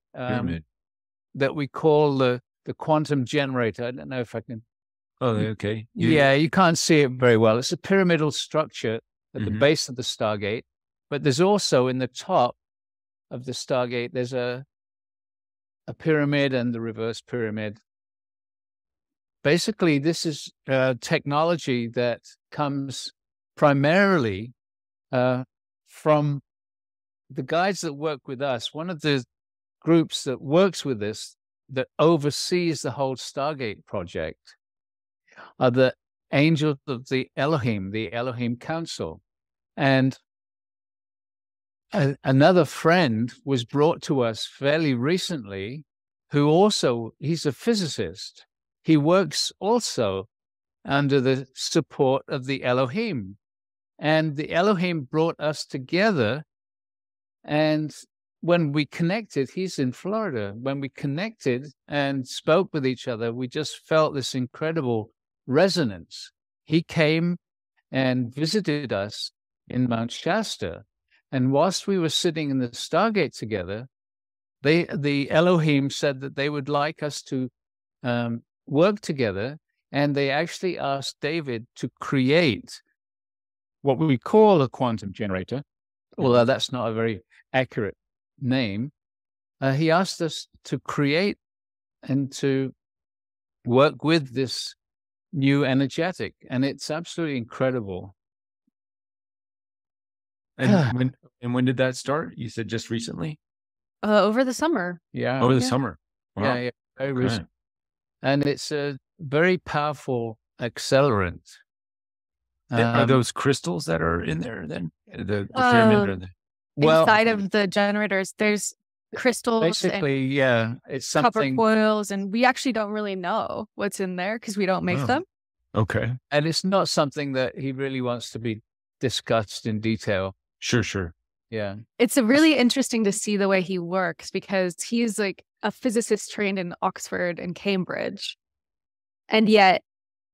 that we call the quantum generator. I don't know if I can... Oh, okay. You can't see it very well. It's a pyramidal structure at the base of the Stargate, but there's also in the top of the Stargate, there's a pyramid and the reverse pyramid. Basically, this is technology that comes primarily from the guides that work with us. One of the groups that works with us, that oversees the whole Stargate project, are the angels of the Elohim Council. And another friend was brought to us fairly recently, he's a physicist. He works also under the support of the Elohim. And the Elohim brought us together. And when we connected, he's in Florida. When we connected and spoke with each other, we just felt this incredible resonance. He came and visited us in Mount Shasta. And whilst we were sitting in the Stargate together, the Elohim said that they would like us to work together. And they actually asked David to create what we call a quantum generator, although that's not a very accurate name. He asked us to create and to work with this new energetic, and it's absolutely incredible. And when did that start? You said just recently? Over the summer. Yeah. Over the summer. Wow. Yeah, very recent. And it's a very powerful accelerant. Are those crystals that are in there then? The pyramid or the... Inside of the generators, there's crystals. Basically, it's something... copper coils, and we actually don't really know what's in there because we don't make them. Okay. And it's not something that he really wants to be discussed in detail. Sure. Yeah. It's really interesting to see the way he works, because he's like a physicist trained in Oxford and Cambridge. And yet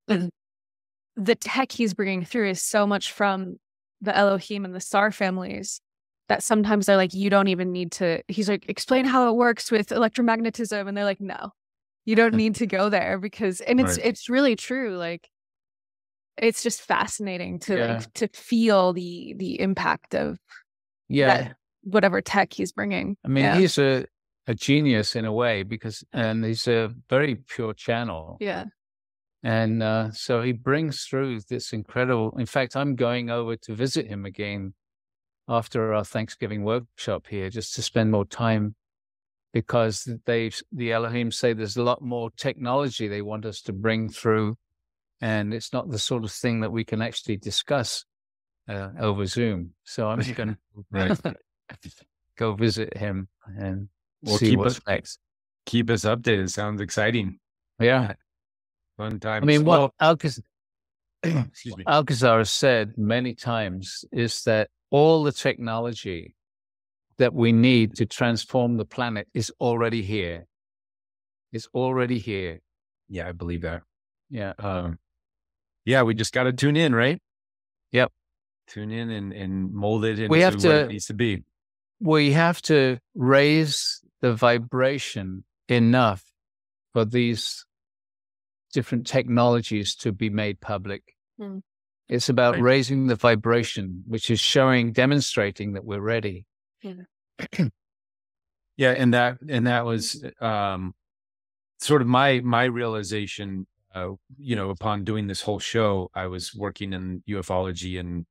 the tech he's bringing through is so much from the Elohim and the star families that sometimes they're like, you don't even need to, he's like, explain how it works with electromagnetism. And they're like, no, you don't need to go there, because, and it's really true. Like, it's just fascinating to to feel the impact of that, whatever tech he's bringing. I mean, he's a genius in a way, and he's a very pure channel. Yeah. And so he brings through this incredible, in fact, I'm going over to visit him again after our Thanksgiving workshop here, just to spend more time, because the Elohim say there's a lot more technology they want us to bring through and it's not the sort of thing that we can actually discuss over Zoom. So I'm just going to go visit him and see what's next. Keep us updated. Sounds exciting. Yeah. Fun times. I mean, what excuse me. Alcazar has said many times is that all the technology that we need to transform the planet is already here. It's already here. Yeah, I believe that. Yeah. Yeah, we just got to tune in, right? Yep. Tune in and mold it into what it needs to be. We have to raise the vibration enough for these different technologies to be made public. It's about raising the vibration, which is demonstrating that we're ready. Yeah, and that was sort of my realization. Upon doing this whole show, I was working in ufology and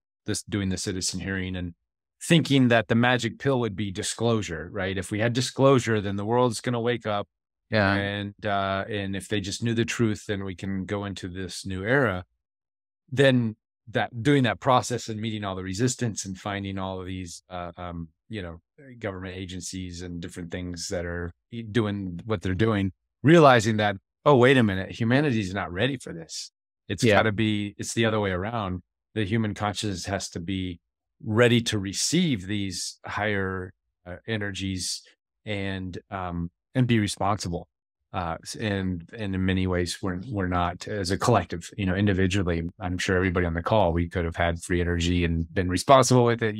doing the citizen hearing and thinking that the magic pill would be disclosure, right? If we had disclosure, then the world's going to wake up. Yeah. And if they just knew the truth, then we can go into this new era. Then doing that process and meeting all the resistance and finding all of these, government agencies and different things that are doing what they're doing, realizing that, oh, wait a minute, humanity's not ready for this. It's got to be, it's the other way around. The human consciousness has to be ready to receive these higher energies and be responsible. And in many ways, we're not as a collective, individually. I'm sure everybody on the call, we could have had free energy and been responsible with it,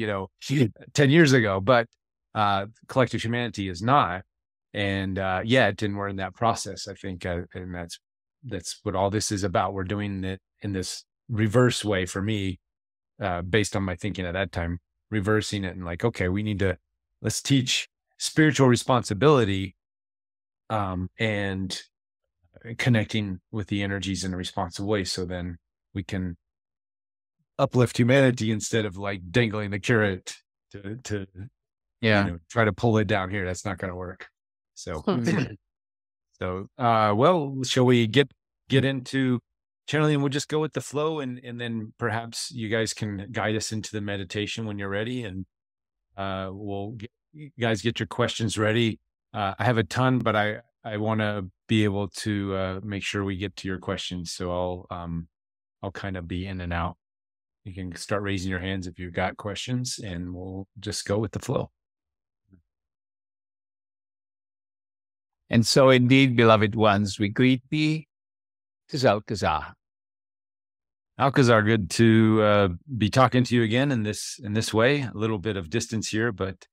10 years ago, but collective humanity is not. And yet, and we're in that process, I think, and that's what all this is about. We're doing it in this reverse way for me, based on my thinking at that time, reversing it and like, okay, let's teach spiritual responsibility, and connecting with the energies in a responsive way. So then we can uplift humanity instead of like dangling the carrot to try to pull it down here. That's not going to work. So, well, shall we get into channeling? We'll just go with the flow, and then perhaps you guys can guide us into the meditation when you're ready, and you guys get your questions ready. I have a ton, but I want to be able to make sure we get to your questions. So I'll kind of be in and out. You can start raising your hands if you've got questions, and we'll just go with the flow. And so indeed, beloved ones, we greet thee. This is Alcazar. Alcazar, good to be talking to you again in this way. A little bit of distance here, but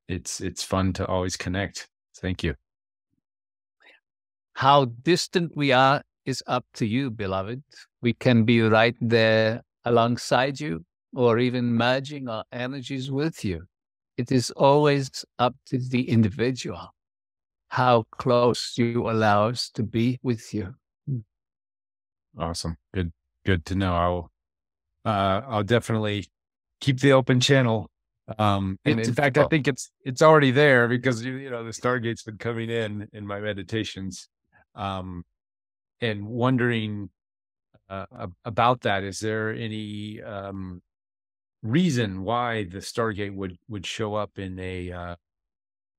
it's fun to always connect. Thank you. How distant we are is up to you, beloved. We can be right there alongside you, or even merging our energies with you. It is always up to the individual how close you allow us to be with you. Awesome. Good to know. I'll definitely keep the open channel. And in fact, I think it's already there because the Stargate's been coming in my meditations, and wondering about that. Is there any reason why the Stargate would show up in a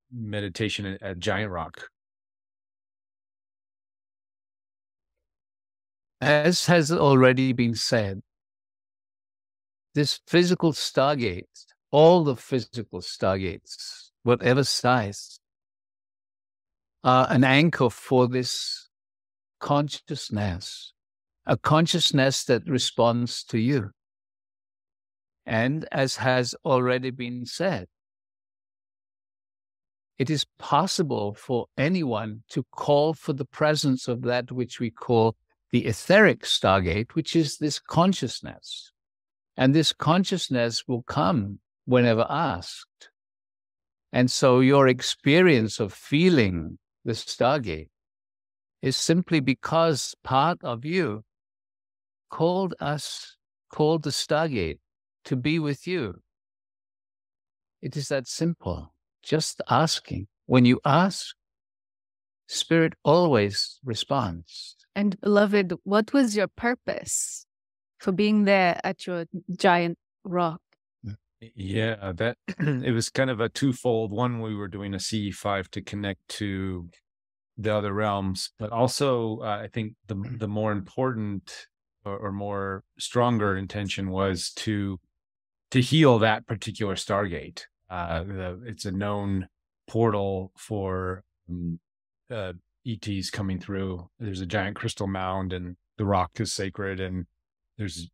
meditation at Giant Rock? As has already been said, this physical Stargate, all the physical Stargates, whatever size, are an anchor for this consciousness, a consciousness that responds to you. And as has already been said, it is possible for anyone to call for the presence of that which we call the etheric Stargate, which is this consciousness. And this consciousness will come whenever asked. And so your experience of feeling the Stargate is simply because part of you called the Stargate to be with you. It is that simple. Just asking. When you ask, Spirit always responds. And beloved, what was your purpose for being there at your giant rock? Yeah, that it was kind of a twofold. One, we were doing a CE5 to connect to the other realms, but also I think the more important or more stronger intention was to heal that particular Stargate. It's a known portal for ETs coming through. There's a giant crystal mound, and the rock is sacred, and there's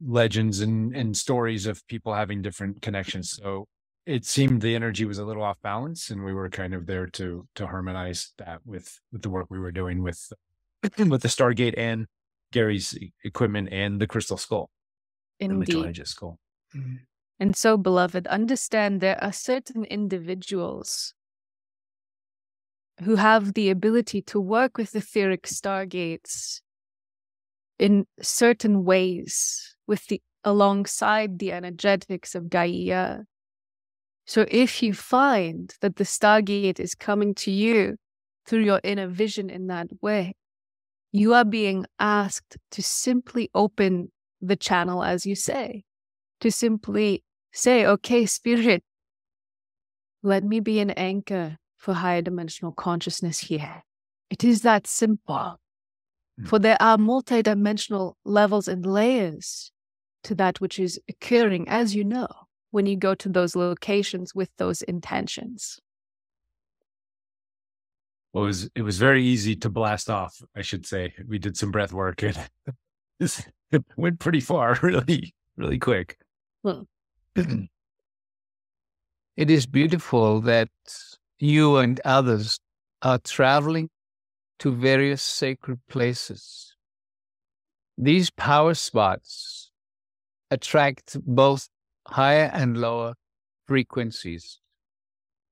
legends and stories of people having different connections. So it seemed the energy was a little off balance, and we were kind of there to harmonize that with the work we were doing with the Stargate and Gary's equipment and the crystal skull, the Mitchell skull. And so, beloved, understand there are certain individuals who have the ability to work with etheric stargates in certain ways alongside the energetics of Gaia. So if you find that the Stargate is coming to you through your inner vision in that way, you are being asked to simply open the channel, as you say, to simply say, okay, Spirit, let me be an anchor for higher dimensional consciousness here. It is that simple. For there are multidimensional levels and layers to that which is occurring, as you know, when you go to those locations with those intentions. Well, it was very easy to blast off, I should say. We did some breath work, and it went pretty far, really, really quick. Well, it is beautiful that you and others are traveling to various sacred places. These power spots attract both higher and lower frequencies.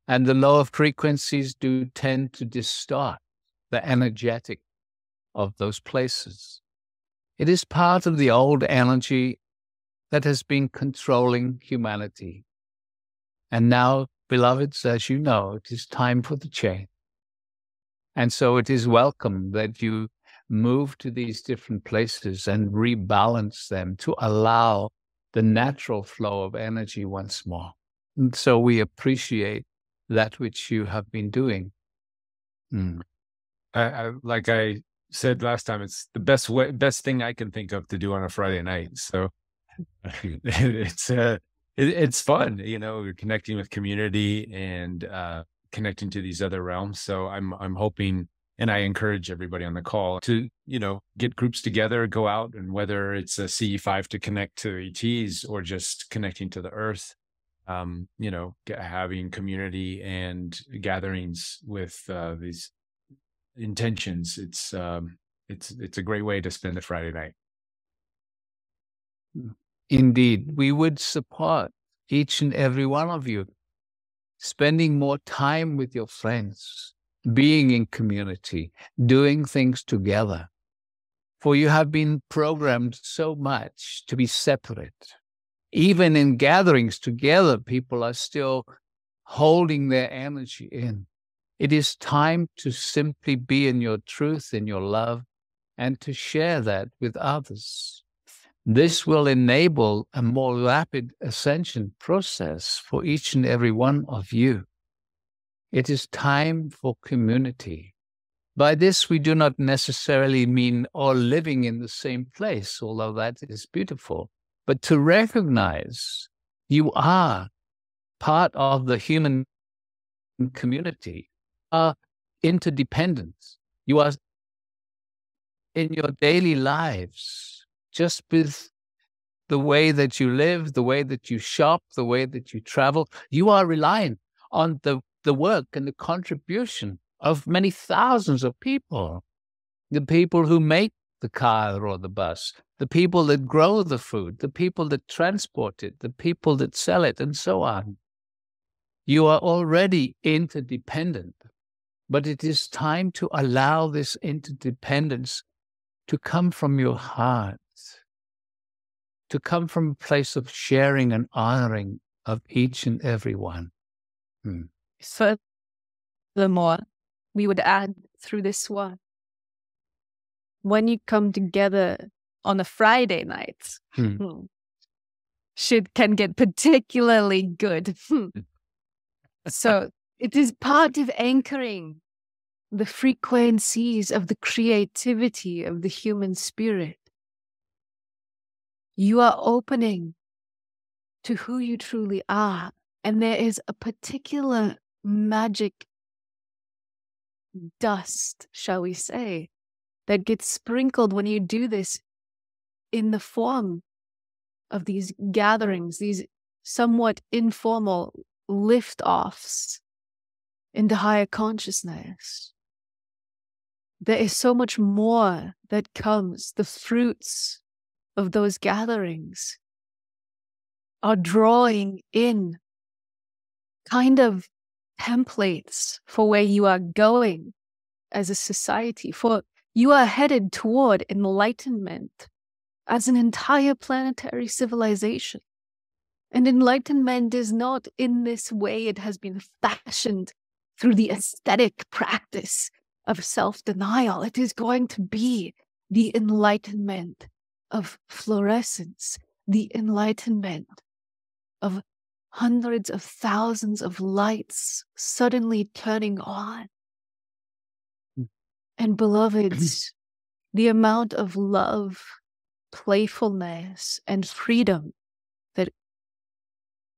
And the lower frequencies do tend to distort the energetic of those places. It is part of the old energy that has been controlling humanity. And now, beloveds, as you know, it is time for the change. And so it is welcome that you move to these different places and rebalance them to allow the natural flow of energy once more. And so we appreciate that which you have been doing. Like I said last time, it's the best thing I can think of to do on a Friday night. So it's fun, you know. We're connecting with community and connecting to these other realms. So I'm hoping, and I encourage everybody on the call to, you know, get groups together, go out, and whether it's a CE5 to connect to ETs or just connecting to the Earth, you know, having community and gatherings with these intentions. It's a great way to spend a Friday night. Indeed, we would support each and every one of you spending more time with your friends, being in community, doing things together. For you have been programmed so much to be separate. Even in gatherings together, people are still holding their energy in. It is time to simply be in your truth, in your love, and to share that with others. This will enable a more rapid ascension process for each and every one of you. It is time for community. By this, we do not necessarily mean all living in the same place, although that is beautiful, but to recognize you are part of the human community, are interdependent. You are in your daily lives, just with the way that you live, the way that you shop, the way that you travel, you are reliant on the work and the contribution of many thousands of people. The people who make the car or the bus, the people that grow the food, the people that transport it, the people that sell it, and so on. You are already interdependent, but it is time to allow this interdependence to come from your heart, to come from a place of sharing and honoring of each and every one. Furthermore, we would add through this one, when you come together on a Friday night, shit can get particularly good. So it is part of anchoring the frequencies of the creativity of the human spirit. You are opening to who you truly are. And there is a particular magic dust, shall we say, that gets sprinkled when you do this in the form of these gatherings, these somewhat informal lift-offs into higher consciousness. There is so much more that comes. The fruits of those gatherings are drawing in kind of templates for where you are going as a society, for you are headed toward enlightenment as an entire planetary civilization. And enlightenment is not in this way it has been fashioned through the aesthetic practice of self-denial. It is going to be the enlightenment of fluorescence, the enlightenment of hundreds of thousands of lights suddenly turning on. And beloveds, the amount of love, playfulness, and freedom that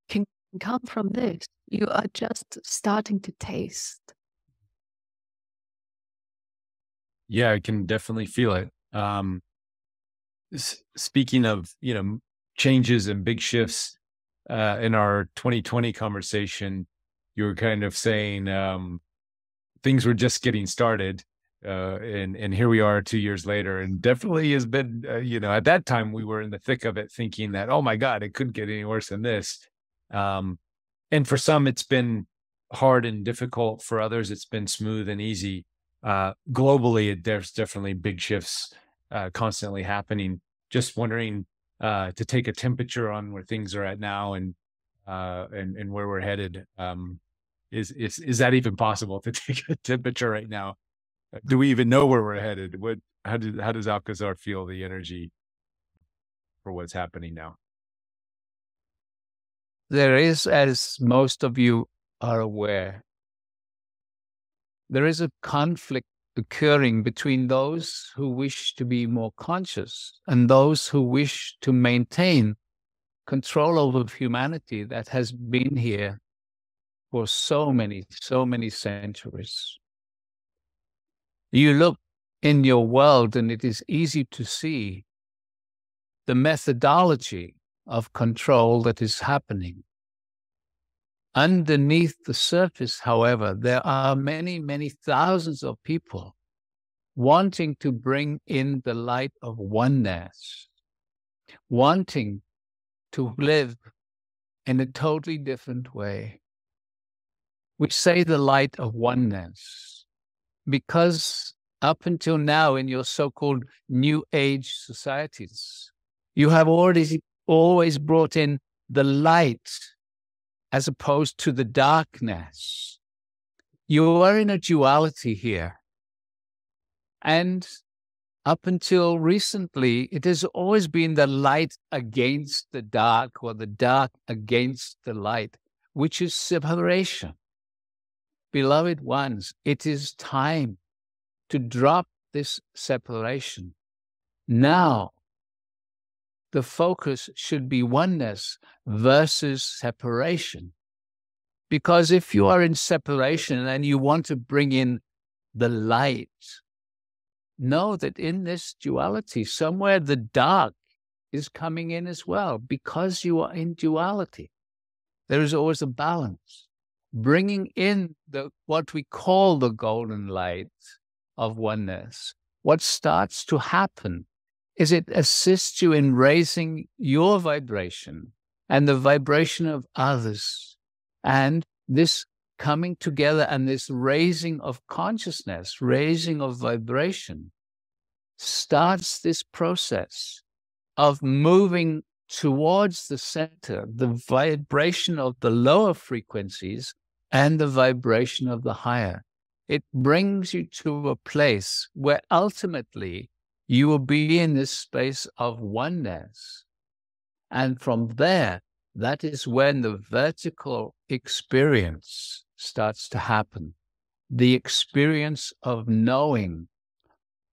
can come from this, you are just starting to taste. Yeah, I can definitely feel it. Speaking of, changes and big shifts, in our 2020 conversation, you were kind of saying things were just getting started, and here we are 2 years later, and definitely has been, at that time we were in the thick of it, thinking that, oh my God, it couldn't get any worse than this. And for some, it's been hard and difficult. For others, it's been smooth and easy. Globally, there's definitely big shifts constantly happening. Just wondering to take a temperature on where things are at now and where we're headed. Is that even possible to take a temperature right now? Do we even know where we're headed? How does Alcazar feel the energy for what's happening now? There is, as most of you are aware, there is a conflict occurring between those who wish to be more conscious and those who wish to maintain control over humanity that has been here for so many centuries. You look in your world and it is easy to see the methodology of control that is happening. Underneath the surface, however, there are many thousands of people wanting to bring in the light of oneness, wanting to live in a totally different way. We say the light of oneness because up until now in your so-called New Age societies, you have always brought in the light as opposed to the darkness. You are in a duality here. And up until recently, it has always been the light against the dark or the dark against the light, which is separation. Beloved ones, it is time to drop this separation. Now, the focus should be oneness versus separation. Because if you are in separation and you want to bring in the light, know that in this duality, somewhere the dark is coming in as well. Because you are in duality, there is always a balance. Bringing in what we call the golden light of oneness, what starts to happen is it assists you in raising your vibration and the vibration of others. And this coming together and this raising of consciousness, raising of vibration, starts this process of moving towards the center, the vibration of the lower frequencies and the vibration of the higher. It brings you to a place where ultimately you will be in this space of oneness. And from there, that is when the vertical experience starts to happen. The experience of knowing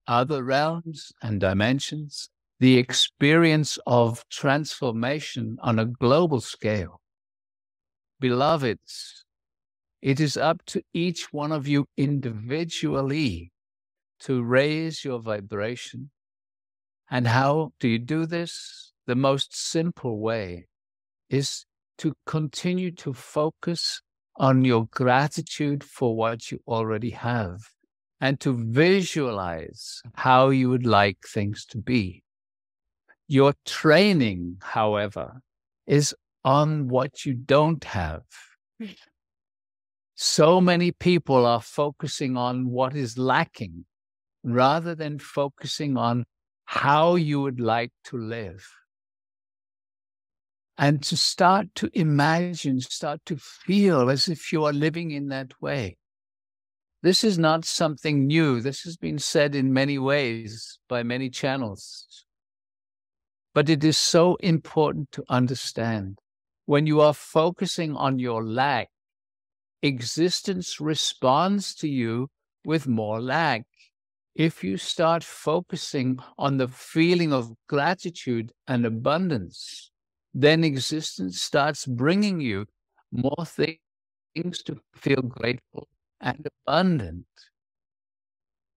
other realms and dimensions, the experience of transformation on a global scale. Beloveds, it is up to each one of you individually to raise your vibration. And how do you do this? The most simple way is to continue to focus on your gratitude for what you already have and to visualize how you would like things to be. Your training, however, is on what you don't have. So many people are focusing on what is lacking rather than focusing on how you would like to live. And to start to imagine, start to feel as if you are living in that way. This is not something new. This has been said in many ways by many channels. But it is so important to understand. When you are focusing on your lack, existence responds to you with more lack. If you start focusing on the feeling of gratitude and abundance, then existence starts bringing you more things to feel grateful and abundant.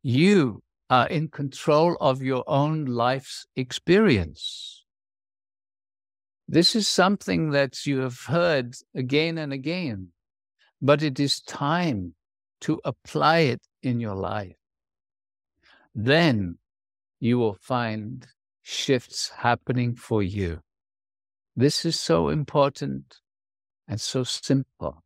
You are in control of your own life's experience. This is something that you have heard again and again, but it is time to apply it in your life. Then you will find shifts happening for you. This is so important and so simple.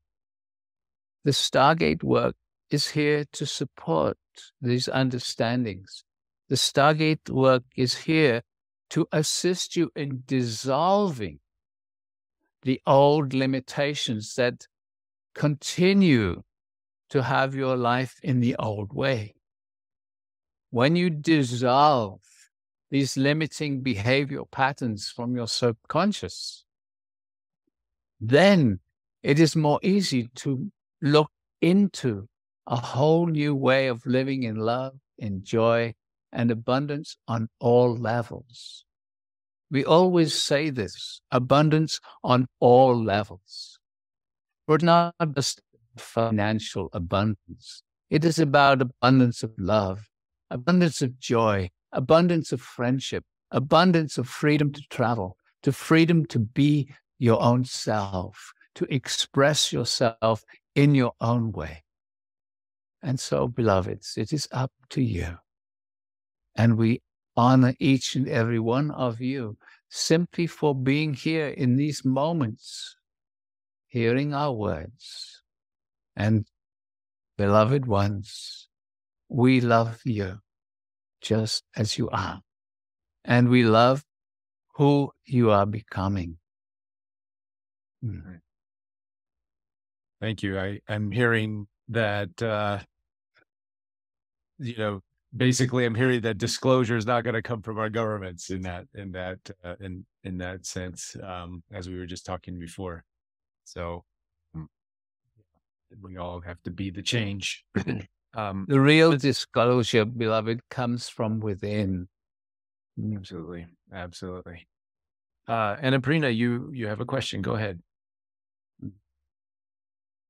The Stargate work is here to support these understandings. The Stargate work is here to assist you in dissolving the old limitations that continue to have your life in the old way. When you dissolve these limiting behavioral patterns from your subconscious, then it is more easy to look into a whole new way of living in love, in joy, and abundance on all levels. We always say this, abundance on all levels. But not just financial abundance. It is about abundance of love, abundance of joy, abundance of friendship, abundance of freedom to travel, to freedom to be your own self, to express yourself in your own way. And so, beloveds, it is up to you. And we honor each and every one of you simply for being here in these moments, hearing our words. And beloved ones, we love you just as you are. And we love who you are becoming. Thank you. I'm hearing that, basically I'm hearing that disclosure is not going to come from our governments in that sense, as we were just talking before. So we all have to be the change. The real disclosure, beloved, comes from within. Absolutely. Absolutely. And Aprina, you have a question. Go ahead.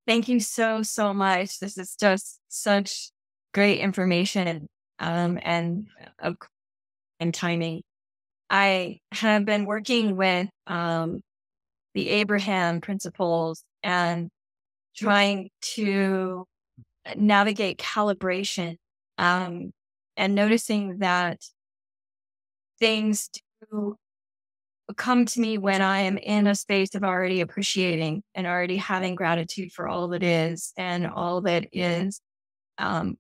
Thank you so much. This is just such great information and timing. I have been working with the Abraham principles and trying to navigate calibration and noticing that things do come to me when I am in a space of already appreciating and already having gratitude for all that is and all that is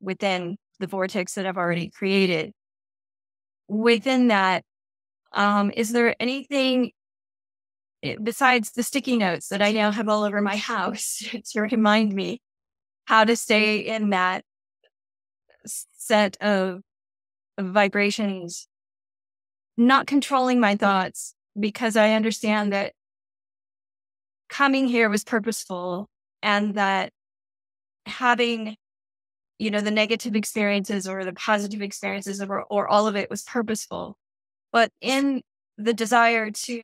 within the vortex that I've already created. Within that, is there anything besides the sticky notes that I now have all over my house to remind me how to stay in that set of vibrations not controlling my thoughts, because I understand that coming here was purposeful, and that having, the negative experiences or the positive experiences or all of it was purposeful. But in the desire to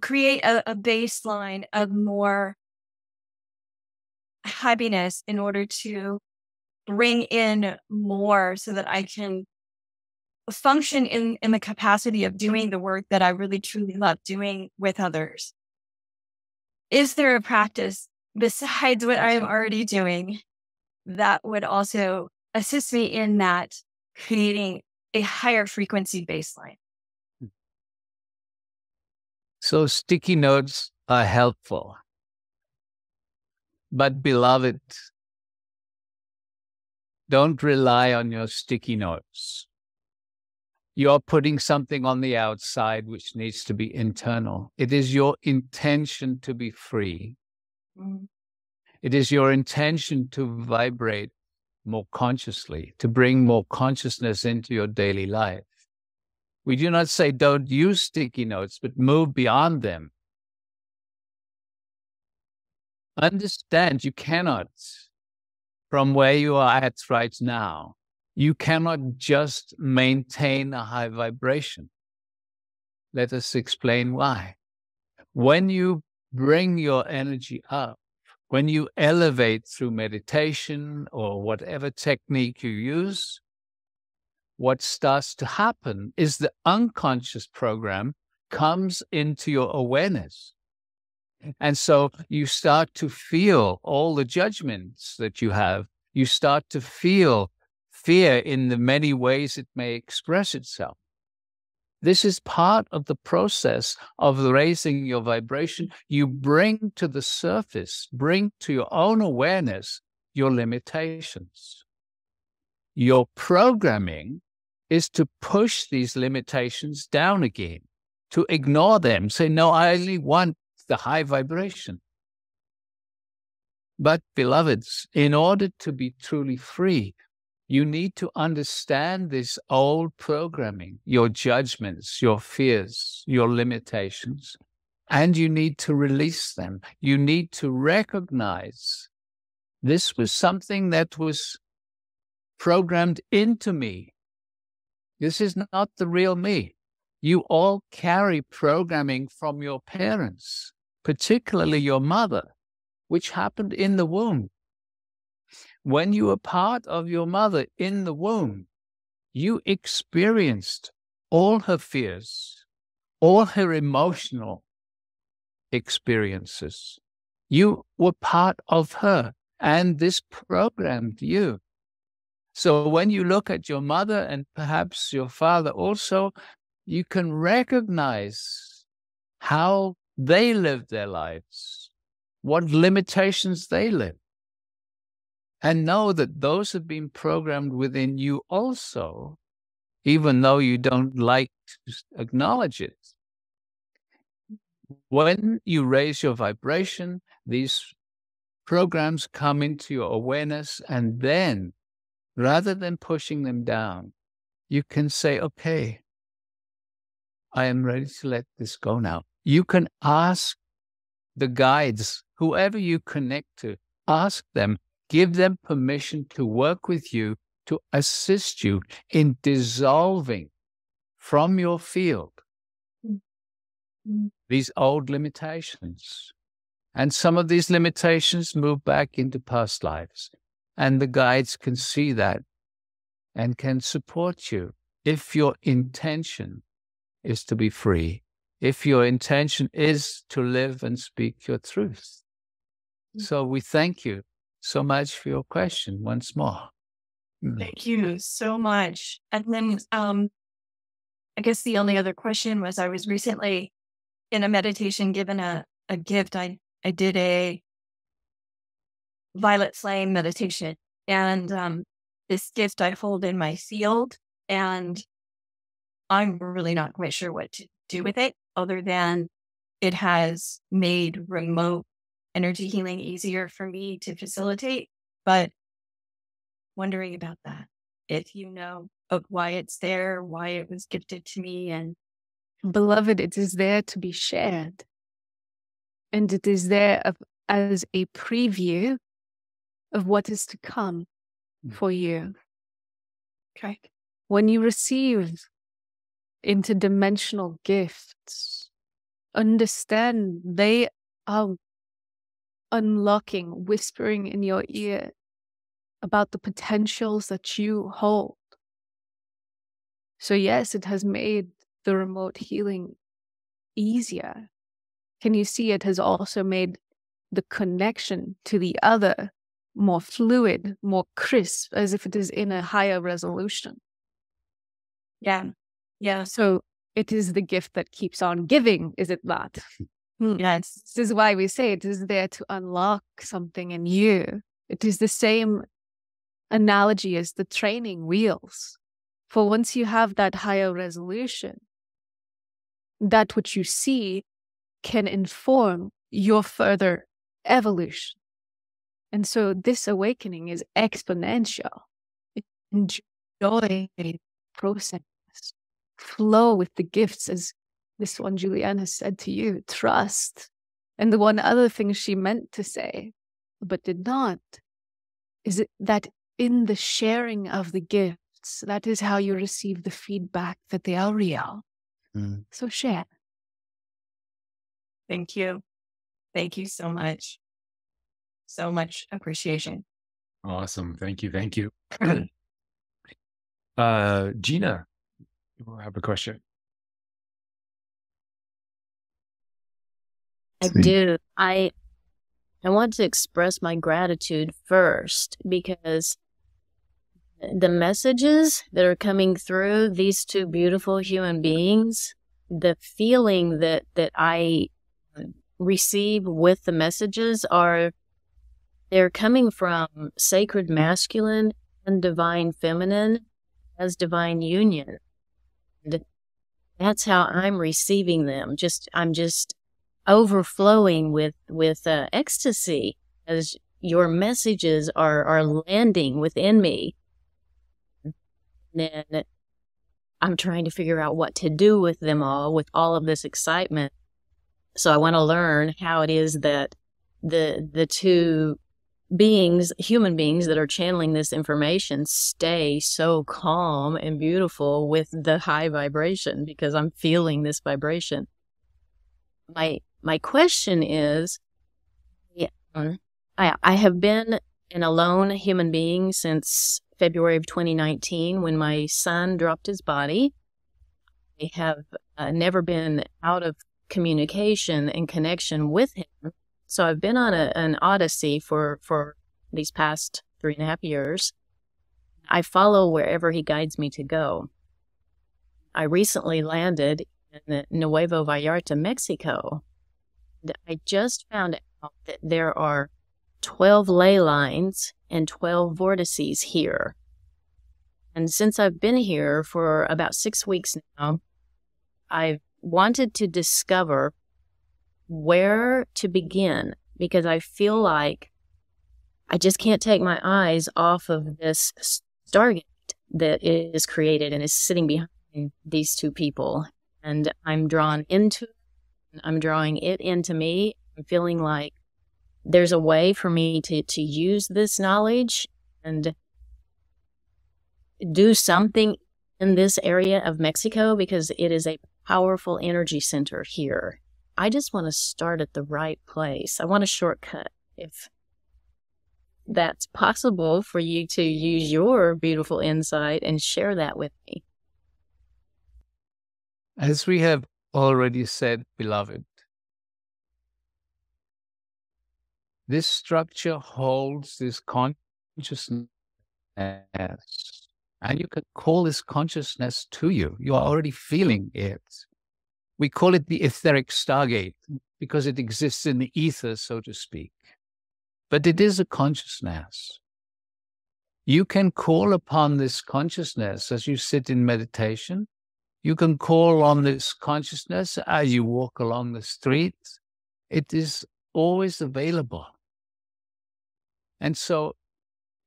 create a baseline of more happiness in order to bring in more so that I can function in the capacity of doing the work that I really truly love doing with others. Is there a practice besides what I am already doing that would also assist me in that, creating a higher frequency baseline? So sticky notes are helpful. But beloved, don't rely on your sticky notes. You're putting something on the outside which needs to be internal. It is your intention to be free. It is your intention to vibrate more consciously, to bring more consciousness into your daily life. We do not say don't use sticky notes, but move beyond them. Understand you cannot, from where you are at right now, you cannot just maintain a high vibration. Let us explain why. When you bring your energy up, when you elevate through meditation or whatever technique you use, what starts to happen is the unconscious program comes into your awareness. And so you start to feel all the judgments that you have. You start to feel fear in the many ways it may express itself. This is part of the process of raising your vibration. You bring to the surface, bring to your own awareness your limitations. Your programming is to push these limitations down again, to ignore them, say, no, I only want the high vibration. But beloveds, in order to be truly free, you need to understand this old programming, your judgments, your fears, your limitations, and you need to release them. You need to recognize this was something that was programmed into me. This is not the real me. You all carry programming from your parents, particularly your mother, which happened in the womb. When you were part of your mother in the womb, you experienced all her fears, all her emotional experiences. You were part of her, and this programmed you. So when you look at your mother and perhaps your father also, you can recognize how they lived their lives, what limitations they lived, and know that those have been programmed within you also, even though you don't like to acknowledge it. When you raise your vibration, these programs come into your awareness, and then, rather than pushing them down, you can say, okay, I am ready to let this go now. You can ask the guides, whoever you connect to, ask them, give them permission to work with you, to assist you in dissolving from your field these old limitations. And some of these limitations move back into past lives. And the guides can see that and can support you if your intention is to be free, if your intention is to live and speak your truth. So we thank you so much for your question once more. Thank you so much. And then I guess the only other question was, I was recently in a meditation given a gift. I did a violet flame meditation, and this gift I hold in my field, and I'm really not quite sure what to do with it, other than it has made remote energy healing easier for me to facilitate, but wondering about that. if you know of why it's there, why it was gifted to me. And beloved, it is there to be shared. And it is there as a preview of what is to come for you. okay. When you receive interdimensional gifts, understand they are unlocking, whispering in your ear about the potentials that you hold. So yes, it has made the remote healing easier. Can you see it has also made the connection to the other more fluid, more crisp, as if it is in a higher resolution? Yeah. Yeah. So it is the gift that keeps on giving, is it not? Yes. This is why we say it is there to unlock something in you. It is the same analogy as the training wheels. For once you have that higher resolution, that which you see can inform your further evolution. And so this awakening is exponential. Enjoy the process. Flow with the gifts, as this one Julieanne has said to you. Trust. And the one other thing she meant to say, but did not, is that in the sharing of the gifts, that is how you receive the feedback that they are real. So share. Thank you. Thank you so much. So much appreciation. Awesome. Thank you. Thank you. Gina, you have a question. I do. I want to express my gratitude first, because the messages that are coming through these two beautiful human beings, the feeling that I receive with the messages they're coming from sacred masculine and divine feminine as divine union. And that's how I'm receiving them. I'm just overflowing with ecstasy as your messages are landing within me. And then I'm trying to figure out what to do with them all, with all of this excitement. So I want to learn how it is that the two beings, human beings that are channeling this information, stay so calm and beautiful with the high vibration, because I'm feeling this vibration. My question is, I have been an alone human being since February of 2019, when my son dropped his body. I have never been out of communication and connection with him. So I've been on an odyssey for these past 3.5 years. I follow wherever he guides me to go. I recently landed in Nuevo Vallarta, Mexico. And I just found out that there are 12 ley lines and 12 vortices here. And since I've been here for about 6 weeks now, I've wanted to discover where to begin, because I feel like I just can't take my eyes off of this Stargate that is created and is sitting behind these two people. And I'm drawn into it. I'm drawing it into me. I'm feeling like there's a way for me to use this knowledge and do something in this area of Mexico, because it is a powerful energy center here. I just want to start at the right place. I want a shortcut. If that's possible for you to use your beautiful insight and share that with me. As we have already said, beloved, this structure holds this consciousness, and you can call this consciousness to you. You are already feeling it. We call it the etheric Stargate because it exists in the ether, so to speak. But it is a consciousness. You can call upon this consciousness as you sit in meditation. You can call on this consciousness as you walk along the street. It is always available. And so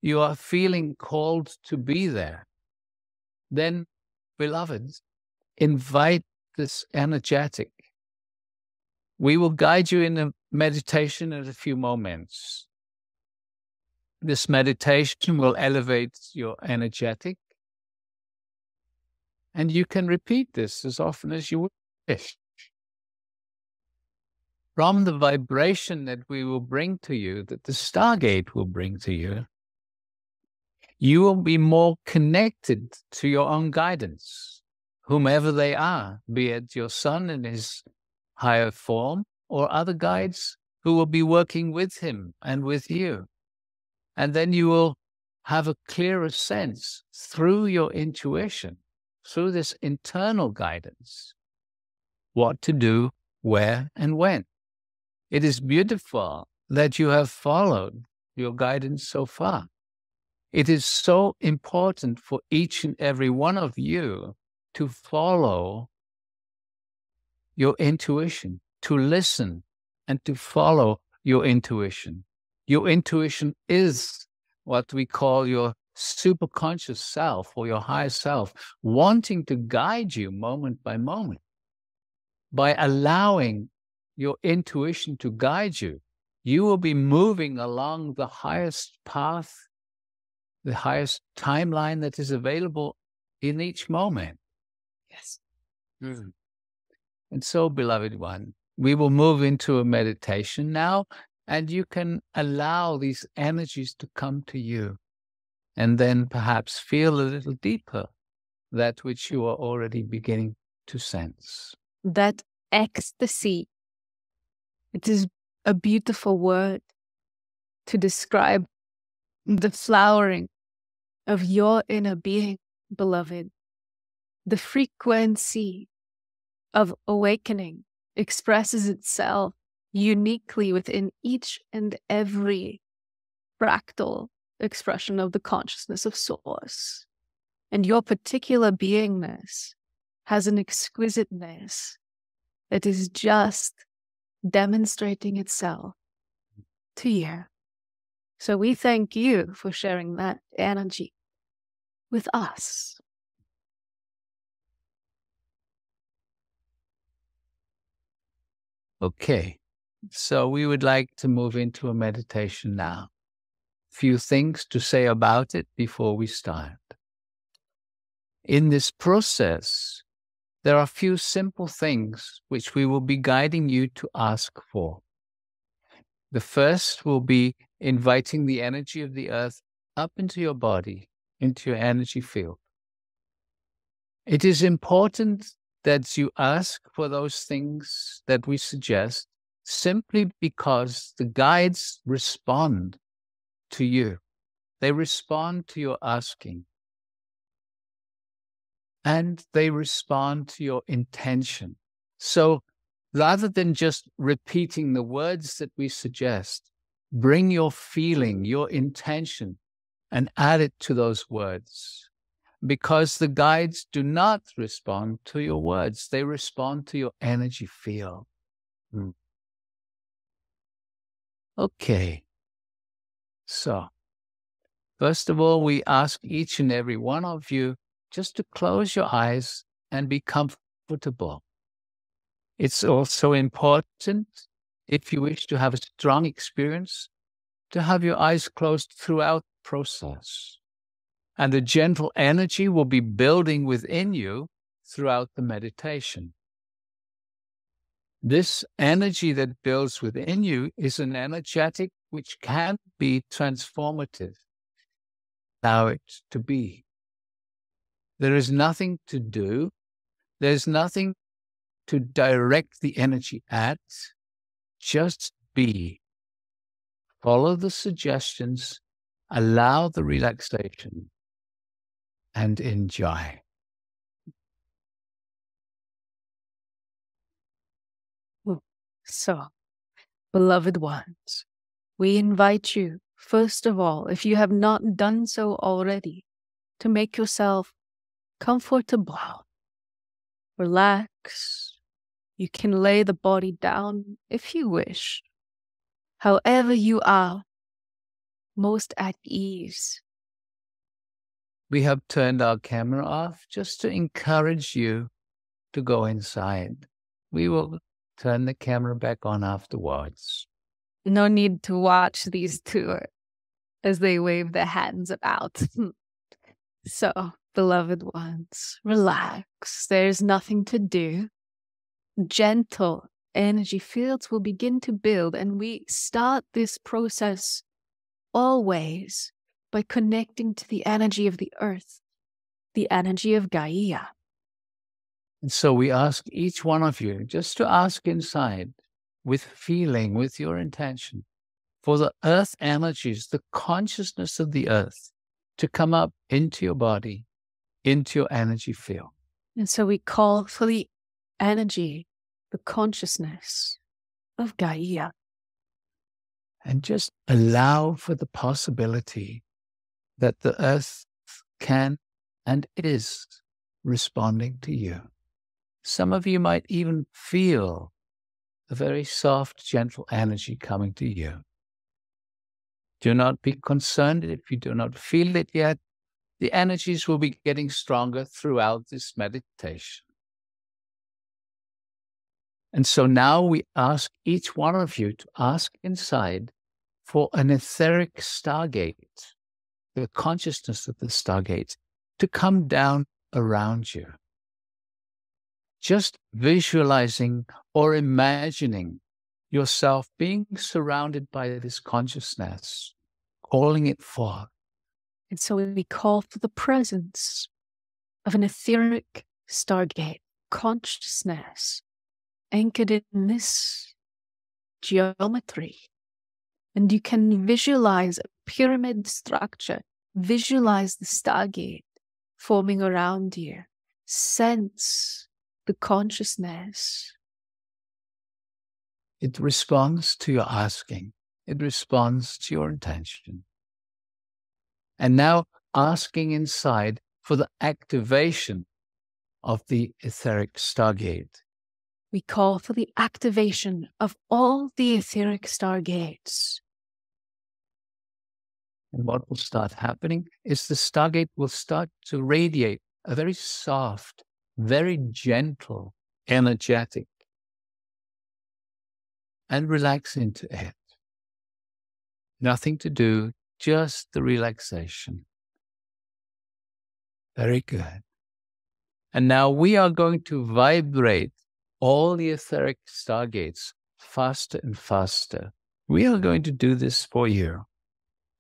you are feeling called to be there. then, beloved, invite this energetic. We will guide you in a meditation in a few moments. This meditation will elevate your energetic, and you can repeat this as often as you wish. From the vibration that we will bring to you, that the Stargate will bring to you, you will be more connected to your own guidance, whomever they are, be it your son in his higher form or other guides who will be working with him and with you. And then you will have a clearer sense through your intuition, through this internal guidance, what to do, where, and when. It is beautiful that you have followed your guidance so far. It is so important for each and every one of you to follow your intuition, to listen and to follow your intuition. Your intuition is what we call your superconscious self or your higher self, wanting to guide you moment by moment. By allowing your intuition to guide you, you will be moving along the highest path, the highest timeline that is available in each moment. Yes. And so, beloved one, we will move into a meditation now, and you can allow these energies to come to you, and then perhaps feel a little deeper that which you are already beginning to sense. That ecstasy, it is a beautiful word to describe the flowering of your inner being, beloved. The frequency of awakening expresses itself uniquely within each and every fractal expression of the consciousness of Source. And your particular beingness has an exquisiteness that is just demonstrating itself to you. So we thank you for sharing that energy with us. Okay, so we would like to move into a meditation now. Few things to say about it before we start. In this process, there are a few simple things which we will be guiding you to ask for. The first will be inviting the energy of the earth up into your body, into your energy field. It is important that you ask for those things that we suggest simply because the guides respond to you. They respond to your asking. And they respond to your intention. So rather than just repeating the words that we suggest, bring your feeling, your intention, and add it to those words. Because the guides do not respond to your words. They respond to your energy field. Okay. So, first of all, we ask each and every one of you just to close your eyes and be comfortable. It's also important, if you wish to have a strong experience, to have your eyes closed throughout the process. And a gentle energy will be building within you throughout the meditation. This energy that builds within you is an energetic which can be transformative. Allow it to be. There is nothing to do. There's nothing to direct the energy at. Just be. Follow the suggestions. Allow the relaxation. And enjoy. So, beloved ones, we invite you, first of all, if you have not done so already, to make yourself comfortable. Relax. You can lay the body down if you wish. However you are most at ease. we have turned our camera off just to encourage you to go inside. We will turn the camera back on afterwards. No need to watch these two as they wave their hands about. So, beloved ones, relax. There's nothing to do. Gentle energy fields will begin to build, and we start this process always by connecting to the energy of the earth, the energy of Gaia. And so we ask each one of you just to ask inside with feeling, with your intention, for the earth energies, the consciousness of the earth to come up into your body, into your energy field. And so we call for the energy, the consciousness of Gaia. And just allow for the possibility that the earth can and is responding to you. Some of you might even feel a very soft, gentle energy coming to you. Do not be concerned if you do not feel it yet. The energies will be getting stronger throughout this meditation. And so now we ask each one of you to ask inside for an etheric stargate, the consciousness of the stargate, to come down around you. Just visualizing or imagining yourself being surrounded by this consciousness, calling it forth. And so we call for the presence of an etheric stargate consciousness anchored in this geometry. And you can visualize a pyramid structure, visualize the stargate forming around you, sense the consciousness. It responds to your asking. It responds to your intention. And now asking inside for the activation of the etheric stargate. We call for the activation of all the etheric stargates. And what will start happening is the stargate will start to radiate a very soft, very gentle, energetic, and relax into it. Nothing to do, just the relaxation. Very good. And now we are going to vibrate all the etheric stargates faster and faster. We are going to do this for you.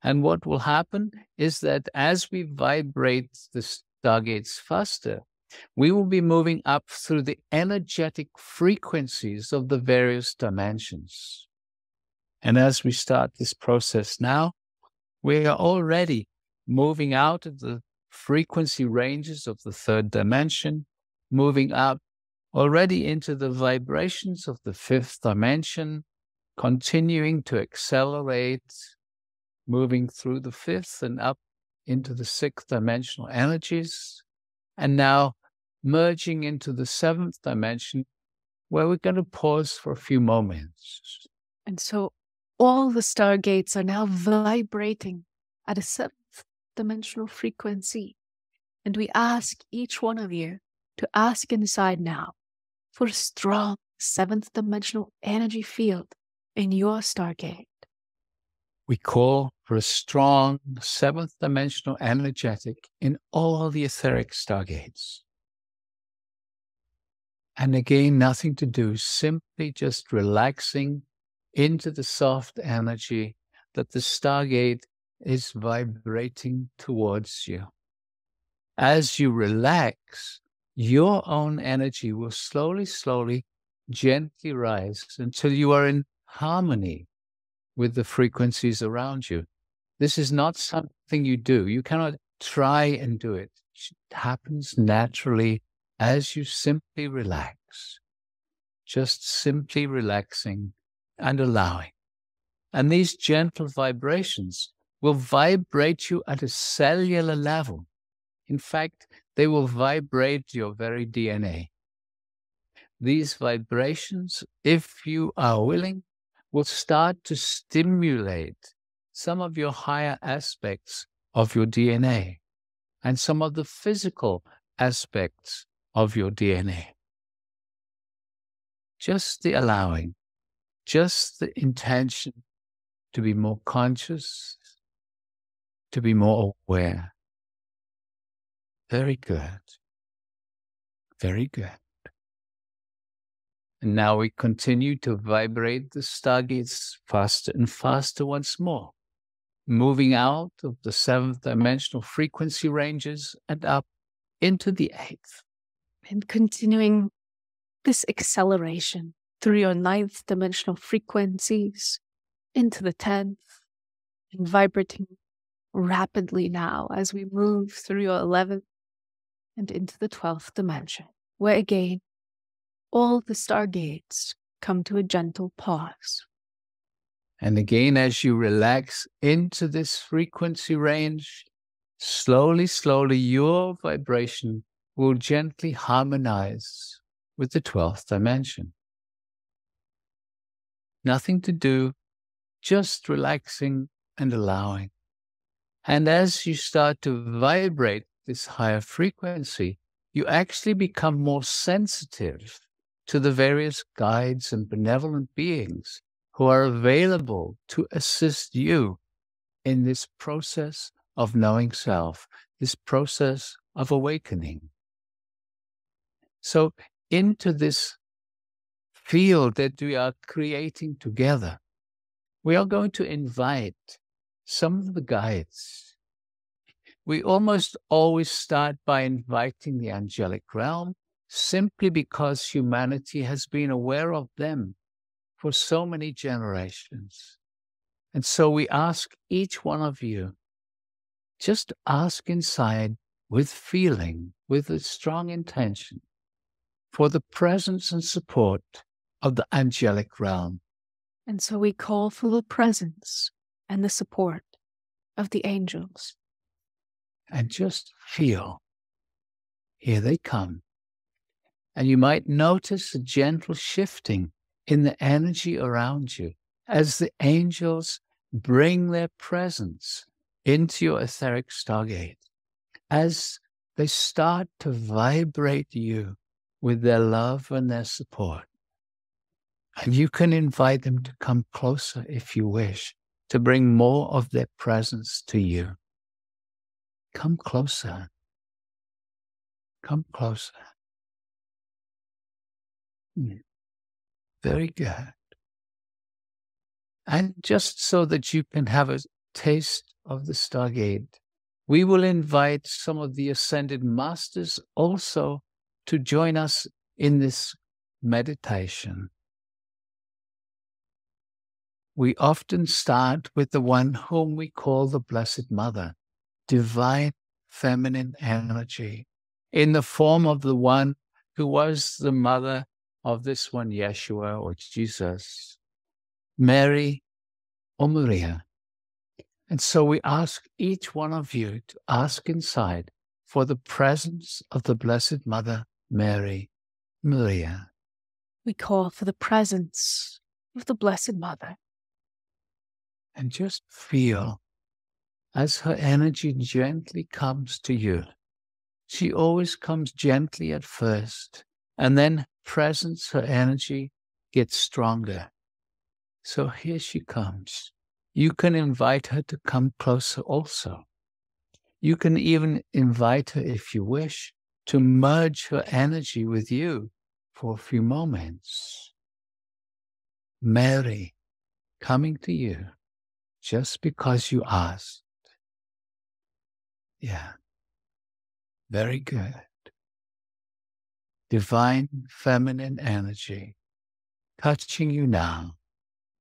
And what will happen is that as we vibrate the stargates faster, we will be moving up through the energetic frequencies of the various dimensions. And as we start this process now, we are already moving out of the frequency ranges of the third dimension, moving up already into the vibrations of the fifth dimension, continuing to accelerate, moving through the fifth and up into the sixth dimensional energies, and now merging into the seventh dimension, where we're going to pause for a few moments. And so all the stargates are now vibrating at a seventh dimensional frequency. And we ask each one of you to ask inside now for a strong seventh dimensional energy field in your stargate. We call for a strong seventh dimensional energetic in all the etheric stargates. And again, nothing to do, simply just relaxing into the soft energy that the stargate is vibrating towards you. As you relax, your own energy will slowly, gently rise until you are in harmony with the frequencies around you. This is not something you do. You cannot try and do it. It happens naturally as you simply relax. Just simply relaxing and allowing. And these gentle vibrations will vibrate you at a cellular level. In fact, they will vibrate your very DNA. These vibrations, if you are willing, will start to stimulate some of your higher aspects of your DNA. and some of the physical aspects of your DNA. Just the allowing, just the intention to be more conscious, to be more aware. Very good. Very good. And now we continue to vibrate the stargates faster and faster once more, moving out of the 7th dimensional frequency ranges and up into the 8th. And continuing this acceleration through your 9th dimensional frequencies into the 10th, and vibrating rapidly now as we move through your 11th and into the 12th dimension, where again, all the stargates come to a gentle pause. And again, as you relax into this frequency range, slowly, slowly, your vibration will gently harmonize with the 12th dimension. Nothing to do, just relaxing and allowing. And as you start to vibrate this higher frequency, you actually become more sensitive to the various guides and benevolent beings who are available to assist you in this process of knowing self, this process of awakening. So into this field that we are creating together, we are going to invite some of the guides. We almost always start by inviting the angelic realm, simply because humanity has been aware of them for so many generations. And so we ask each one of you, just ask inside with feeling, with a strong intention, for the presence and support of the angelic realm. And so we call for the presence and the support of the angels. And just feel, here they come. And you might notice a gentle shifting in the energy around you as the angels bring their presence into your etheric stargate, as they start to vibrate you with their love and their support. And you can invite them to come closer if you wish, to bring more of their presence to you. Come closer. Come closer. Very good. And just so that you can have a taste of the Stargate, we will invite some of the Ascended Masters also to join us in this meditation. We often start with the one whom we call the Blessed Mother, divine feminine energy, in the form of the one who was the mother of this one, Yeshua or Jesus, Mary or Maria. And so we ask each one of you to ask inside for the presence of the Blessed Mother, Mary, Maria. We call for the presence of the Blessed Mother. And just feel as her energy gently comes to you. She always comes gently at first, and then presence, her energy gets stronger. So here she comes. You can invite her to come closer also. You can even invite her, if you wish, to merge her energy with you for a few moments. Mary, coming to you just because you asked. Yeah. Very good. Divine feminine energy touching you now,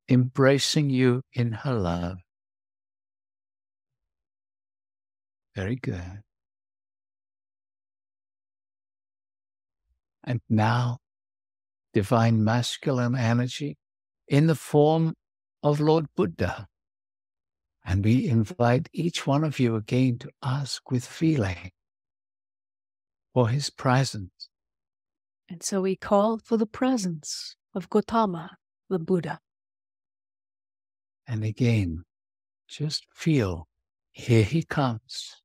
embracing you in her love. Very good. And now, divine masculine energy in the form of Lord Buddha. And we invite each one of you again to ask with feeling for his presence. And so we call for the presence of Gautama, the Buddha. And again, just feel, here he comes.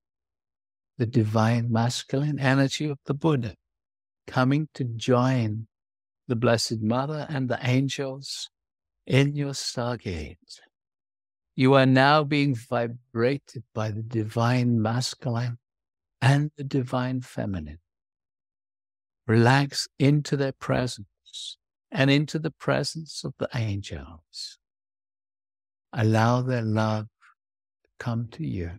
the divine masculine energy of the Buddha coming to join the Blessed Mother and the angels in your Stargate. You are now being vibrated by the divine masculine and the divine feminine. Relax into their presence and into the presence of the angels. Allow their love to come to you.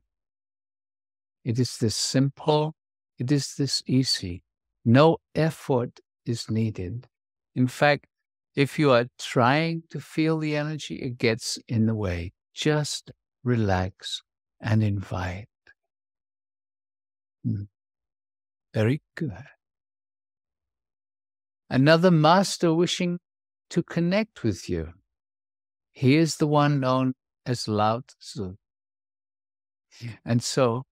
It is this simple, it is this easy. No effort is needed. In fact, if you are trying to feel the energy, it gets in the way. Just relax and invite. Very good. Another master wishing to connect with you. He is the one known as Lao Tzu. And so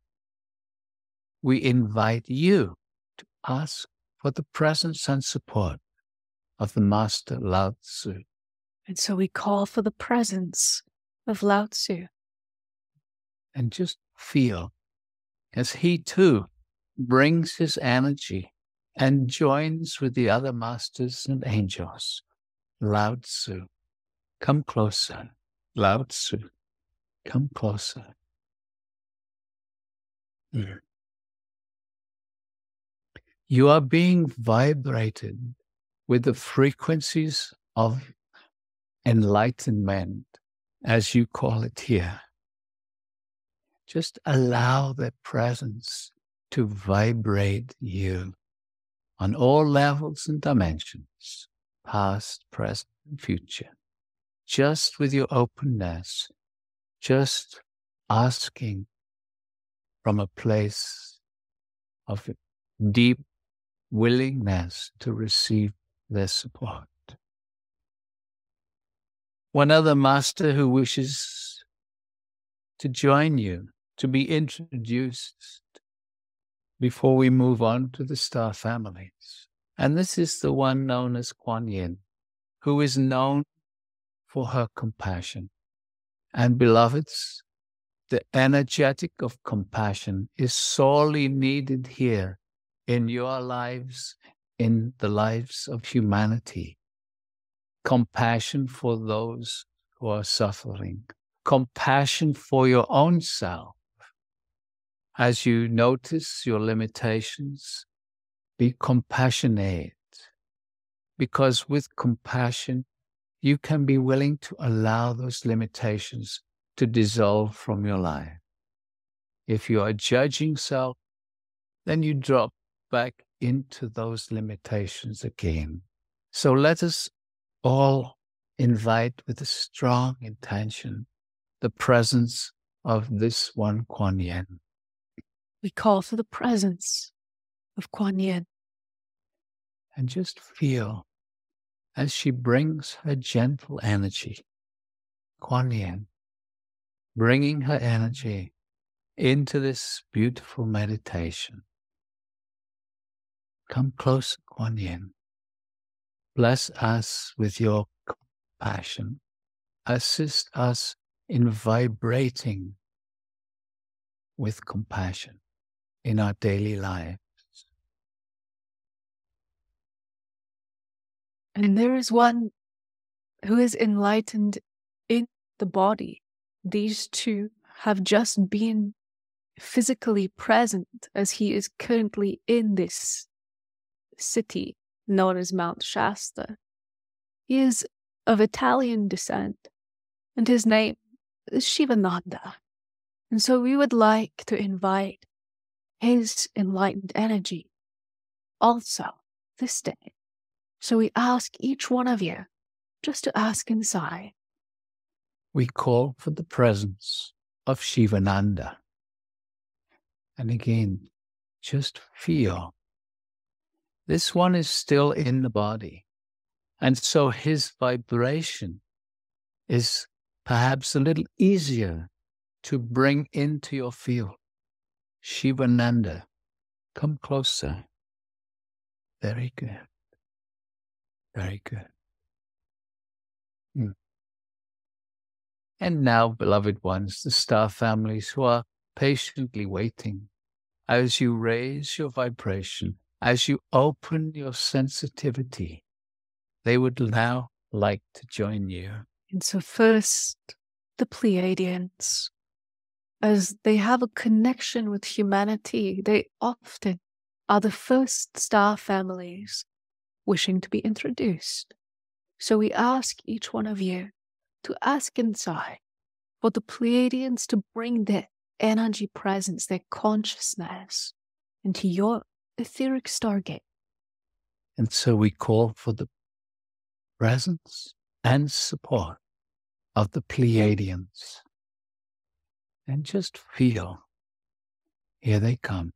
we invite you to ask for the presence and support of the Master Lao Tzu. And so we call for the presence of Lao Tzu. And just feel as he too brings his energy and joins with the other masters and angels. Lao Tzu, come closer. Lao Tzu, come closer. You are being vibrated with the frequencies of enlightenment, as you call it here. Just allow their presence to vibrate you on all levels and dimensions, past, present, and future. Just with your openness, just asking from a place of deep willingness to receive their support. One other master who wishes to join you, to be introduced before we move on to the star families. And this is the one known as Kuan Yin, who is known for her compassion. And beloveds, the energetic of compassion is sorely needed here in your lives, in the lives of humanity. Compassion for those who are suffering. Compassion for your own self. As you notice your limitations, be compassionate. Because with compassion, you can be willing to allow those limitations to dissolve from your life. If you are judging self, then you drop back into those limitations again. So let us all invite with a strong intention the presence of this one Kuan Yin. We call for the presence of Kuan Yin. And just feel as she brings her gentle energy, Kuan Yin, bringing her energy into this beautiful meditation. Come closer, Kuan Yin. Bless us with your compassion. Assist us in vibrating with compassion in our daily lives. And there is one who is enlightened in the body. These two have just been physically present as he is currently in this city known as Mount Shasta. He is of Italian descent, and his name is Shivananda. And so we would like to invite his enlightened energy also this day. So we ask each one of you just to ask inside. We call for the presence of Shivananda. And again, just feel. This one is still in the body. And so his vibration is perhaps a little easier to bring into your field. Shivananda, come closer. Very good. Very good. And now, beloved ones, the star families who are patiently waiting as you raise your vibration, as you open your sensitivity, they would now like to join you. And so first, the Pleiadians, as they have a connection with humanity, they often are the first star families wishing to be introduced. So we ask each one of you to ask inside for the Pleiadians to bring their energy presence, their consciousness into your etheric stargate. And so we call for the presence and support of the Pleiadians. And just feel, here they come,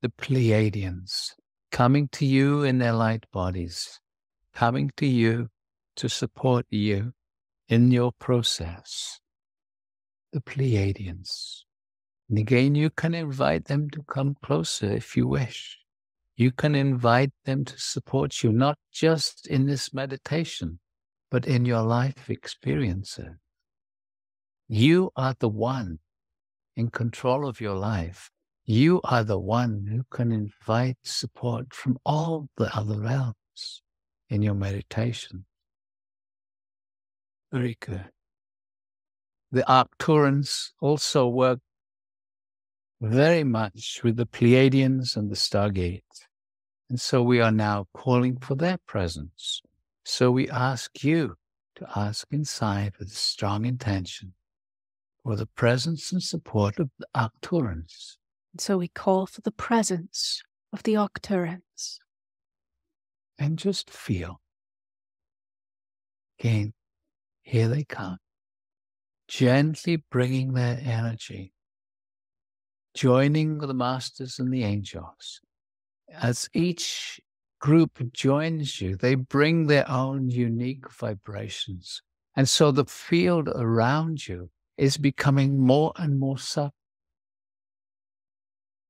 the Pleiadians coming to you in their light bodies, coming to you to support you in your process. The Pleiadians. And again, you can invite them to come closer if you wish. You can invite them to support you, not just in this meditation, but in your life experiences. You are the one in control of your life. You are the one who can invite support from all the other realms in your meditation. Very good. The Arcturians also work very much with the Pleiadians and the Stargate. And so we are now calling for their presence. So we ask you to ask inside with strong intention for the presence and support of the Arcturians. So we call for the presence of the Arcturians. And just feel. Again, here they come. Gently bringing their energy, joining the masters and the angels. As each group joins you, they bring their own unique vibrations. And so the field around you is becoming more and more subtle.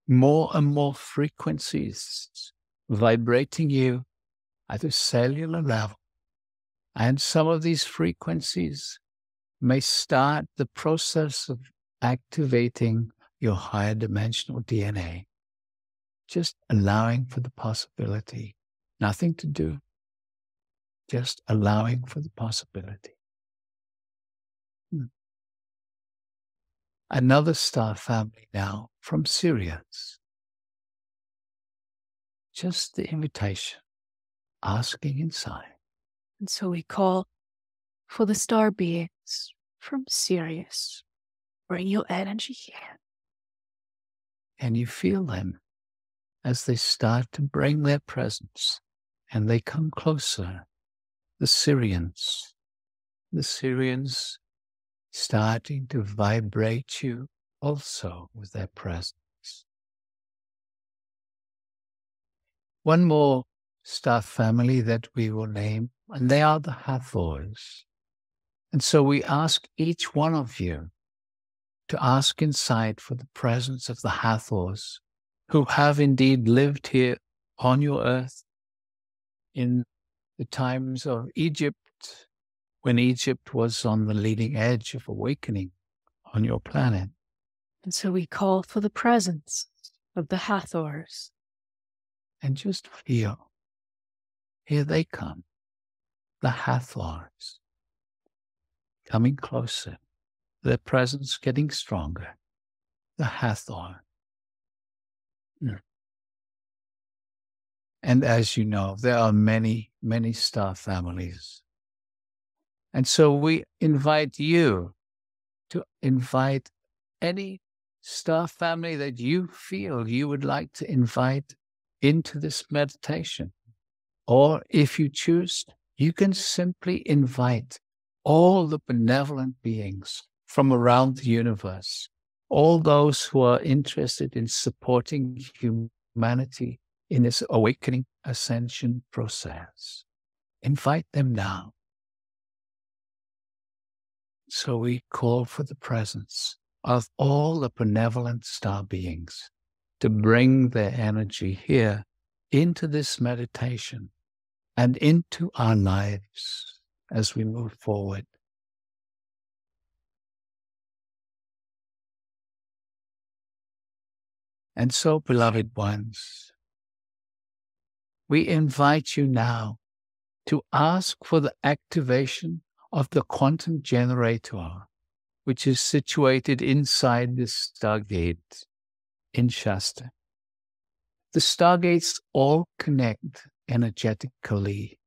More and more frequencies vibrating you at a cellular level. And some of these frequencies may start the process of activating your higher dimensional DNA. Just allowing for the possibility. Nothing to do. Just allowing for the possibility. Another star family now from Sirius. Just the invitation. Asking inside. And so we call for the star beings from Sirius. Bring your energy here. And you feel them as they start to bring their presence and they come closer. The Syrians starting to vibrate you also with their presence. One more star family that we will name, and they are the Hathors. And so we ask each one of you to ask inside for the presence of the Hathors, who have indeed lived here on your earth in the times of Egypt, when Egypt was on the leading edge of awakening on your planet. And so we call for the presence of the Hathors. And just feel, here they come, the Hathors, coming closer, their presence getting stronger, the Hathor. And as you know, there are many, many star families. And so we invite you to invite any star family that you feel you would like to invite into this meditation. Or if you choose, you can simply invite all the benevolent beings from around the universe, all those who are interested in supporting humanity in this awakening ascension process. Invite them now. So we call for the presence of all the benevolent star beings to bring their energy here into this meditation and into our lives as we move forward. And so, beloved ones, we invite you now to ask for the activation of the quantum generator, which is situated inside the Stargate in Shasta. The Stargates all connect energetically.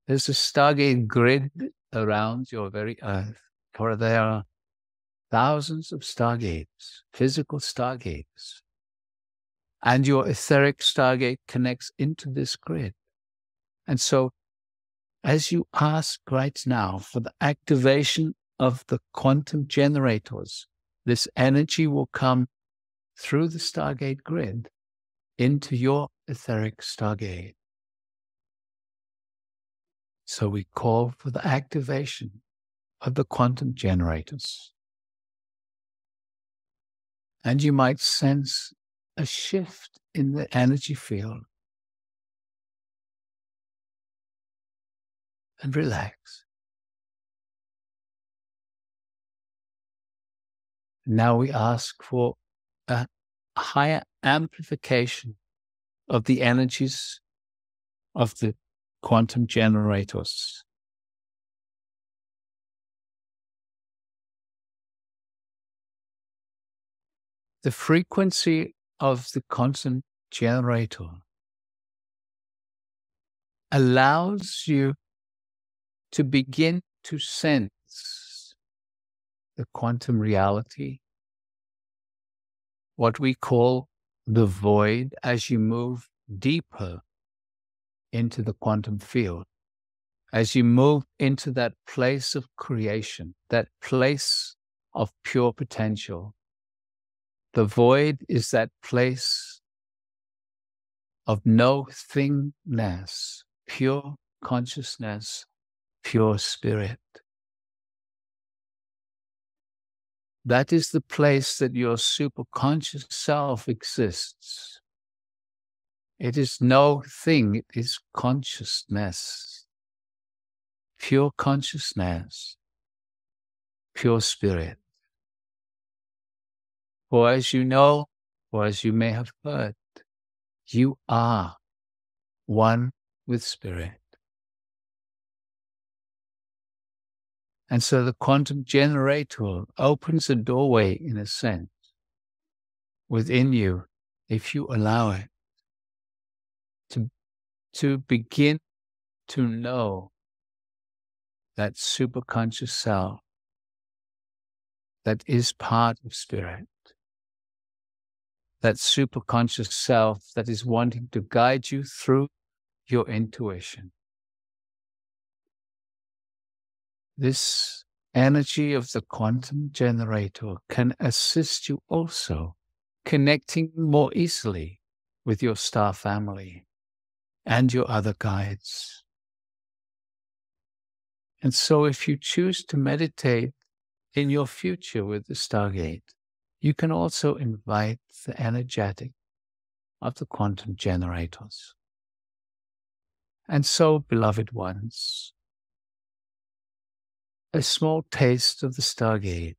There's a Stargate grid around your very Earth, for there are thousands of Stargates, physical Stargates. And your etheric Stargate connects into this grid. And so, as you ask right now for the activation of the quantum generators, this energy will come through the Stargate grid into your etheric Stargate. So we call for the activation of the quantum generators. And you might sense a shift in the energy field. And relax. Now we ask for a higher amplification of the energies of the quantum generators. The frequency of the quantum generator allows you to begin to sense the quantum reality, what we call the void, as you move deeper into the quantum field, as you move into that place of creation, that place of pure potential. The void is that place of no thingness, pure consciousness, pure spirit. That is the place that your superconscious self exists. It is no thing, it is consciousness, pure consciousness, pure spirit. For as you know, or as you may have heard, you are one with spirit. And so the quantum generator opens a doorway, in a sense, within you, if you allow it, to begin to know that superconscious self that is part of spirit. That superconscious self that is wanting to guide you through your intuition. This energy of the quantum generator can assist you also connecting more easily with your star family and your other guides. And so if you choose to meditate in your future with the Stargate, you can also invite the energetic of the quantum generators. And so, beloved ones, a small taste of the Stargate,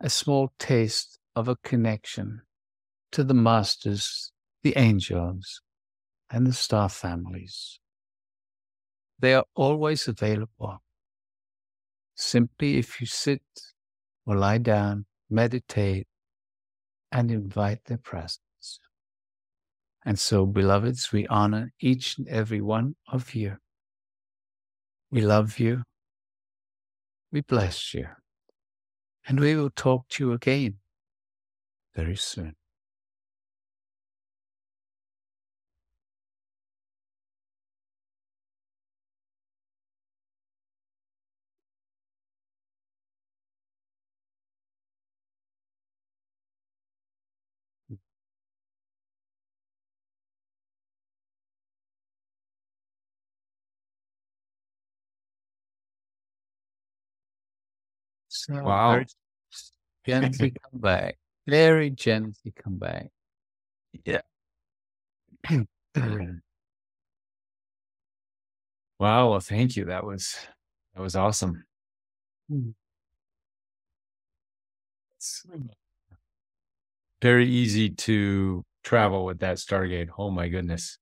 a small taste of a connection to the masters, the angels, and the star families. They are always available. Simply if you sit or lie down, meditate, and invite their presence. And so, beloveds, we honor each and every one of you. We love you. We bless you. And we will talk to you again very soon. So Wow. very gently come back. Very gently come back. Yeah. Wow. Well, thank you. That was awesome. very easy to travel with that Stargate. Oh my goodness.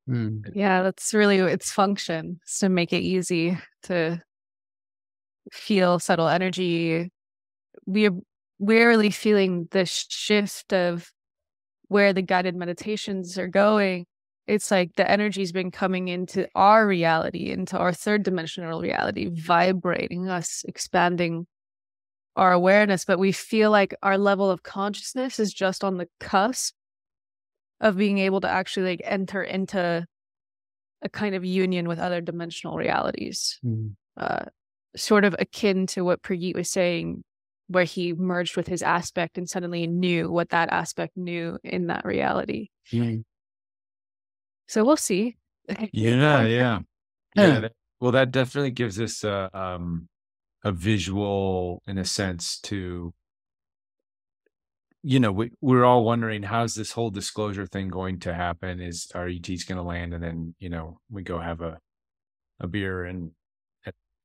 Yeah, that's really its function, is to make it easy to feel subtle energy. We're really feeling the shift of where the guided meditations are going. It's like the energy's been coming into our reality, into our third dimensional reality, vibrating us, expanding our awareness. But we feel like our level of consciousness is just on the cusp of being able to actually like enter into a kind of union with other dimensional realities. Sort of akin to what Prageet was saying, where he merged with his aspect and suddenly knew what that aspect knew in that reality. So we'll see. Yeah. Well, that definitely gives us a visual, in a sense, to, we're all wondering, how's this whole disclosure thing going to happen? Is our ETs going to land, and then we go have a beer and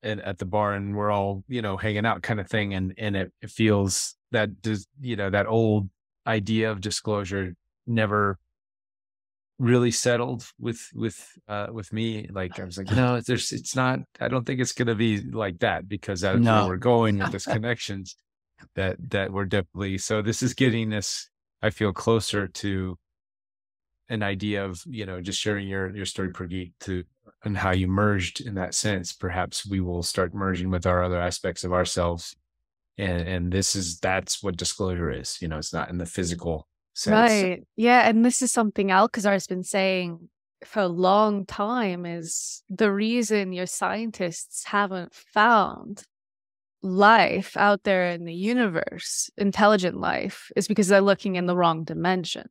at the bar, and we're all hanging out, kind of thing, and it feels that that old idea of disclosure never really settled with me. Like, I was like, no, it's not. I don't think it's going to be like that, because that's where we're going with this connections. That we're definitely, so this is getting us, I feel, closer to an idea of just sharing your story, Prageet, and how you merged in that sense. Perhaps we will start merging with our other aspects of ourselves, and that's what disclosure is. It's not in the physical sense. Right. Yeah, and this is something Alcazar has been saying for a long time, is the reason your scientists haven't found life out there in the universe, intelligent life, is because they're looking in the wrong dimension.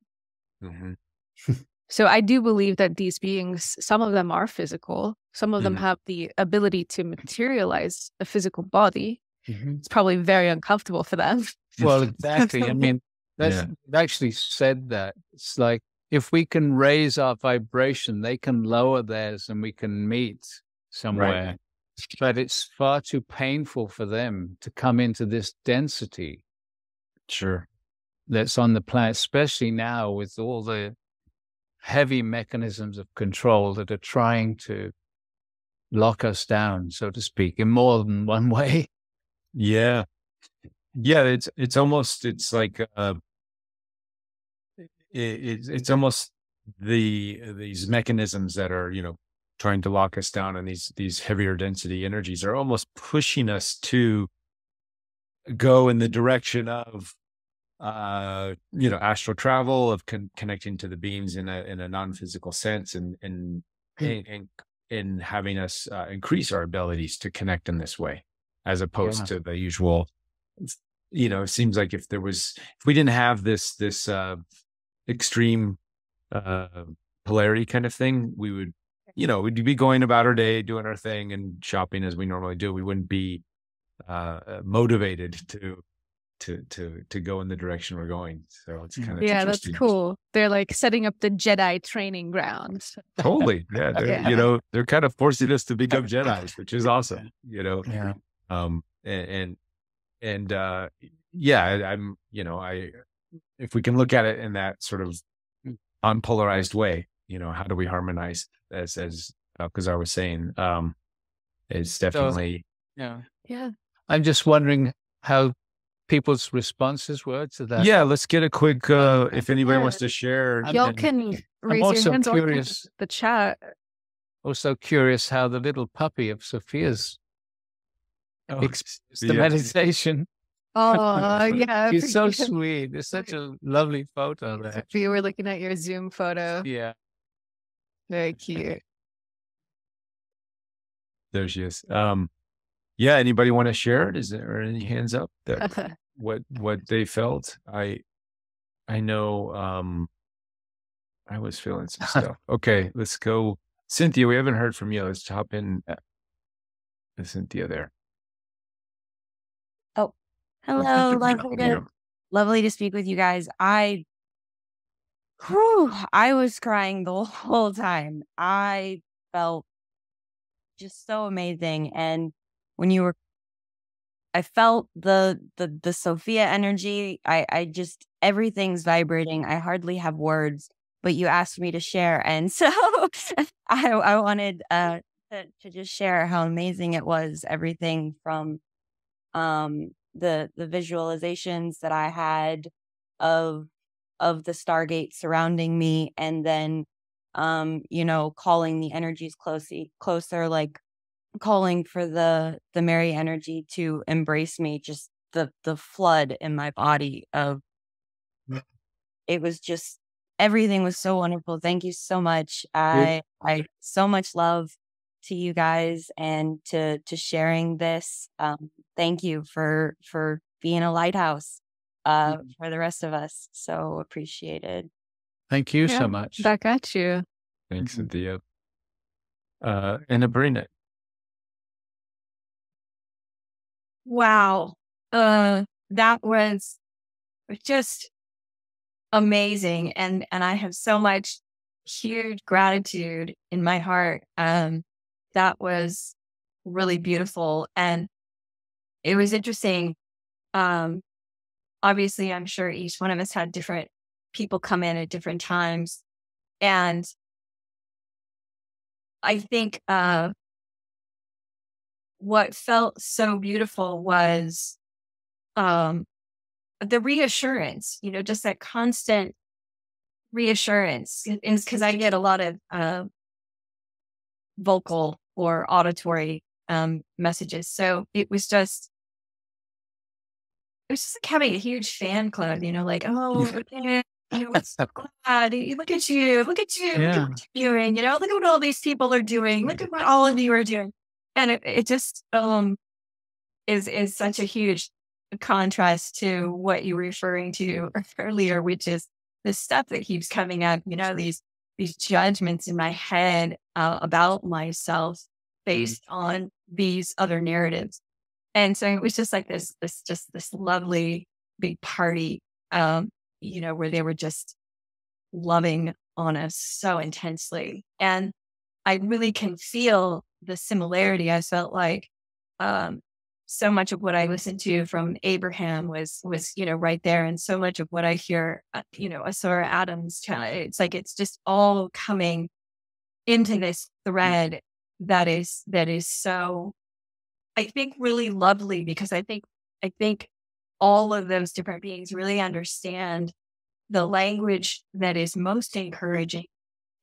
So I do believe that these beings, some of them are physical, some of them have the ability to materialize a physical body. It's probably very uncomfortable for them. Well, exactly. I mean, they've actually said that. It's like, if we can raise our vibration, they can lower theirs and we can meet somewhere. Right. But it's far too painful for them to come into this density. Sure. That's on the planet, especially now with all the heavy mechanisms of control that are trying to lock us down, so to speak, in more than one way. Yeah. It's almost, it's like it's almost these mechanisms that are trying to lock us down, and these heavier density energies are almost pushing us to go in the direction of astral travel, of connecting to the beings in a non-physical sense, and having us increase our abilities to connect in this way, as opposed to the usual. It seems like if we didn't have this extreme polarity kind of thing, we would we'd be going about our day, doing our thing and shopping as we normally do. We wouldn't be motivated to go in the direction we're going. So it's kind of that's cool. They're like setting up the Jedi training grounds. Totally. Yeah. They're kind of forcing us to become Jedis, which is awesome. If we can look at it in that sort of unpolarized way, how do we harmonize, as Alcazar was saying? It's definitely. I'm just wondering how people's responses were to that. Yeah, let's get a quick, if anybody wants to share. Y'all can raise your hands or the chat. Also curious how the little puppy of Sophia's experienced the meditation. Oh, yeah. He's so sweet. There's such a lovely photo there. You were looking at your Zoom photo. Yeah. Very cute. There she is. Anybody want to share it? Is there any hands up that what they felt? I know I was feeling some stuff. Okay, let's go. Cynthia, we haven't heard from you. Let's hop in Cynthia there. Oh, hello. Lovely to speak with you guys. I was crying the whole time. I felt just so amazing. And when you were felt the Sophia energy. I just, everything's vibrating. I hardly have words, but you asked me to share. And so I wanted to just share how amazing it was. Everything from the visualizations that I had of the Stargate surrounding me, and then calling the energies closer, like calling for the Mary energy to embrace me, just the flood in my body of, it was just, everything was so wonderful. Thank you so much. I so much love to you guys and to sharing this. Thank you for being a lighthouse for the rest of us. So appreciated. Thank you so much. Back at you. Thanks, Cynthia. And Abrina. Wow. That was just amazing. And I have so much huge gratitude in my heart. That was really beautiful. And it was interesting. Obviously, I'm sure each one of us had different people come in at different times. And I think what felt so beautiful was the reassurance, just that constant reassurance. Because I get a lot of vocal or auditory messages. So it was just like having a huge fan club, like, oh, what's glad, look at you, look at you, look at what you're doing, look at what all these people are doing, look at what all of you are doing. And it just is such a huge contrast to what you were referring to earlier, which is the stuff that keeps coming up, these judgments in my head about myself based on these other narratives. And so it was just like this lovely big party, where they were just loving on us so intensely. And I really can feel the similarity. I felt like so much of what I listened to from Abraham was right there. And so much of what I hear, Asura Adams, it's like it's just all coming into this thread that is so, I think, really lovely, because I think all of those different beings really understand the language that is most encouraging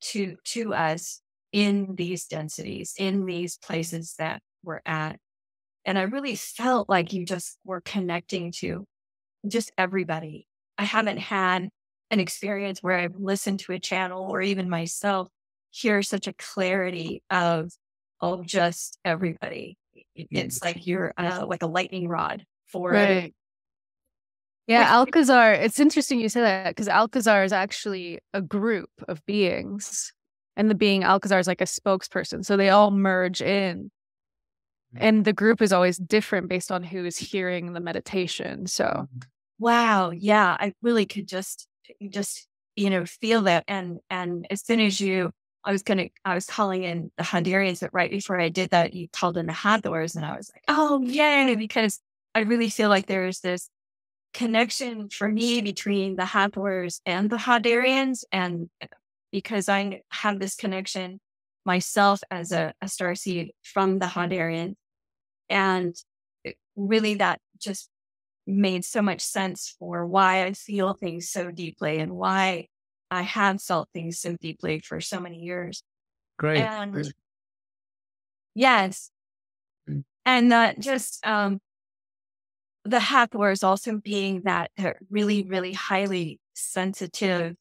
to us in these densities, in these places that we're at. And I really felt like you just were connecting to just everybody. I haven't had an experience where I've listened to a channel or even myself hear such a clarity of just everybody. It's like you're like a lightning rod for right. Yeah, Alcazar. It's interesting you say that, because Alcazar is actually a group of beings, and the being Alcazar is like a spokesperson. So they all merge in, and the group is always different based on who is hearing the meditation. So, wow, yeah, I really could just feel that. And as soon as I was calling in the Hungarians, but right before I did that, you called in the Hathors, and I was like, oh, yay, because I really feel like there's this connection for me between the Hathors and the Hungarians, and because I have this connection myself as a starseed from the Hungarians, and really that just made so much sense for why I feel things so deeply and why I have felt things so deeply for so many years. Great. And yes. And that just, the Hathors also being that really, really highly sensitive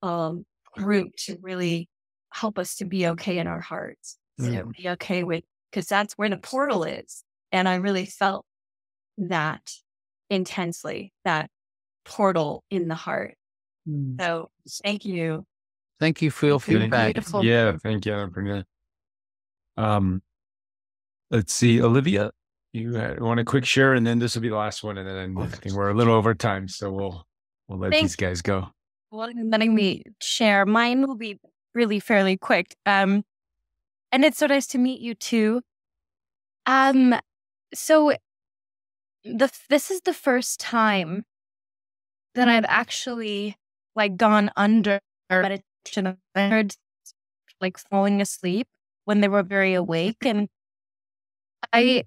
group to really help us to be okay in our hearts, be okay with, because that's where the portal is. And I really felt that intensely, that portal in the heart. So thank you. Thank you for your feedback. Beautiful. Yeah, thank you. Let's see, Olivia, you want a quick share, and then this will be the last one, and then I think we're a little over time, so we'll let these guys go. Well, letting me share. Mine will be really fairly quick. And it's so nice to meet you too. So this is the first time that I've actually like gone under meditation. I heard like falling asleep when they were very awake, and I'm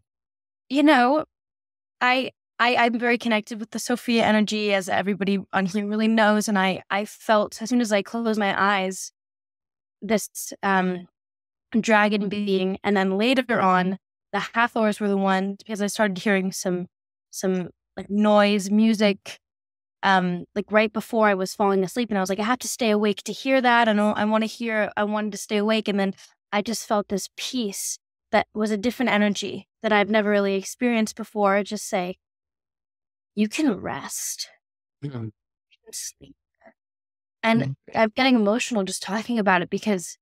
very connected with the Sophia energy, as everybody on here really knows. And I felt as soon as I closed my eyes, this dragon being, and then later on, the Hathors were the ones, because I started hearing some like noise, music, like right before I was falling asleep, and I was like, I have to stay awake to hear that. I wanted to stay awake, and then I just felt this peace that was a different energy that I've never really experienced before. Just say, you can rest, you can sleep. And I'm getting emotional just talking about it because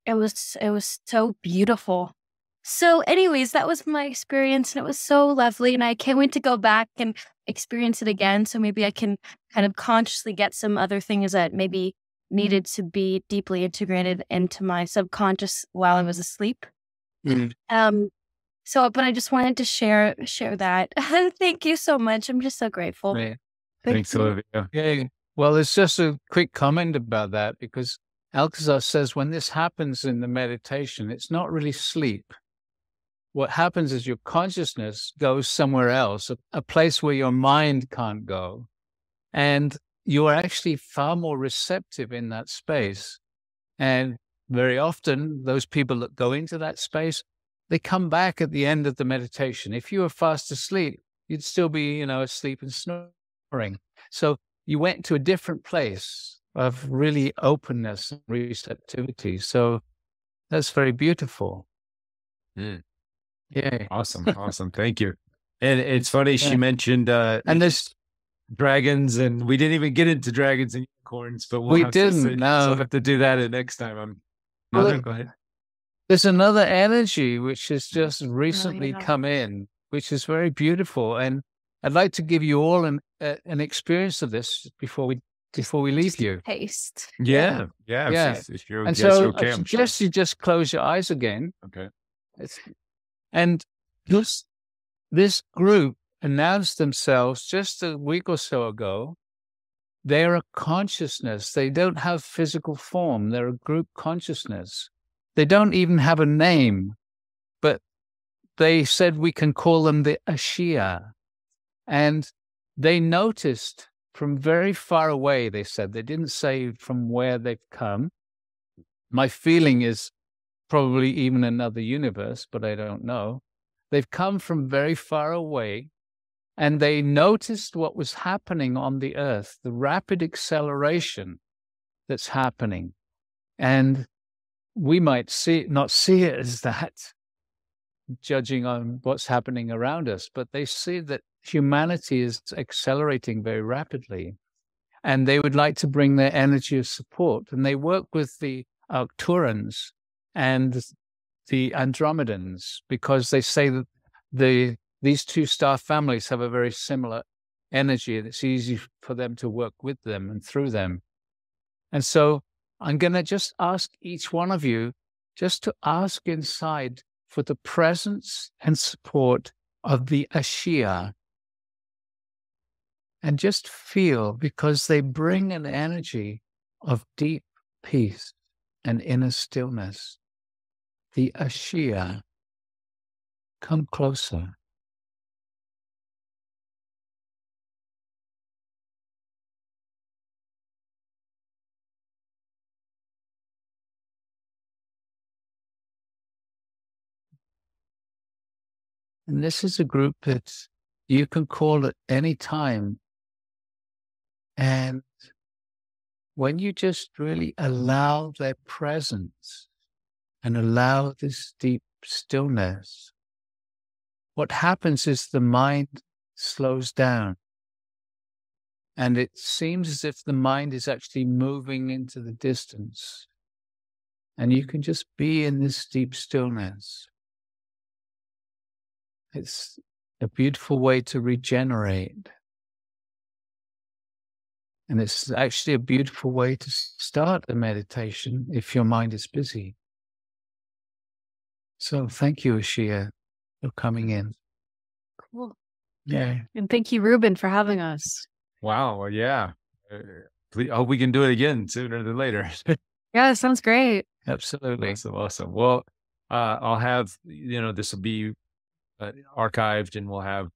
it was so beautiful. So anyways, that was my experience, and it was so lovely, and I can't wait to go back and experience it again. So maybe I can kind of consciously get some other things that maybe needed to be deeply integrated into my subconscious while I was asleep. But I just wanted to share that. Thank you so much. I'm just so grateful. Yeah. Thanks, Olivia. Yeah. Well, it's just a quick comment about that, because Alcazar says when this happens in the meditation, it's not really sleep. What happens is your consciousness goes somewhere else, a place where your mind can't go. And you are actually far more receptive in that space. And very often, those people that go into that space, they come back at the end of the meditation. If you were fast asleep, you'd still be, asleep and snoring. So you went to a different place of really openness and receptivity. So that's very beautiful. Yeah. Awesome. Thank you. And it's funny, she mentioned and there's dragons, and we didn't even get into dragons and unicorns, but we didn't. So we'll have to do that next time. Go ahead. There's another energy which has just recently come in, which is very beautiful, and I'd like to give you all an experience of this before we leave you. Taste. Yeah. If you're, and so I suggest you just close your eyes again. Okay. And this group announced themselves just a week or so ago. They're a consciousness. They don't have physical form. They're a group consciousness. They don't even have a name, but they said we can call them the Ashia. And they noticed from very far away, they said. They didn't say from where they've come. My feeling is probably even another universe, but I don't know. They've come from very far away, and they noticed what was happening on the earth, the rapid acceleration that's happening. And we might not see it as that, judging on what's happening around us, but they see that humanity is accelerating very rapidly, and they would like to bring their energy of support. And they work with the Arcturians and the Andromedans, because they say that these two star families have a very similar energy, and it's easy for them to work with them and through them. And so I'm going to just ask each one of you just to ask inside for the presence and support of the Ashia. And just feel, because they bring an energy of deep peace and inner stillness. The Ashia. Come closer. And this is a group that you can call at any time. And when you just really allow their presence and allow this deep stillness, what happens is the mind slows down. And it seems as if the mind is actually moving into the distance. And you can just be in this deep stillness. It's a beautiful way to regenerate. And it's actually a beautiful way to start a meditation if your mind is busy. So thank you, Ashia, for coming in. Cool. Yeah. And thank you, Reuben, for having us. Wow. Well, yeah. I hope we can do it again sooner than later. Yeah, it sounds great. Absolutely. Awesome. Well, I'll have, this will be archived, and we'll have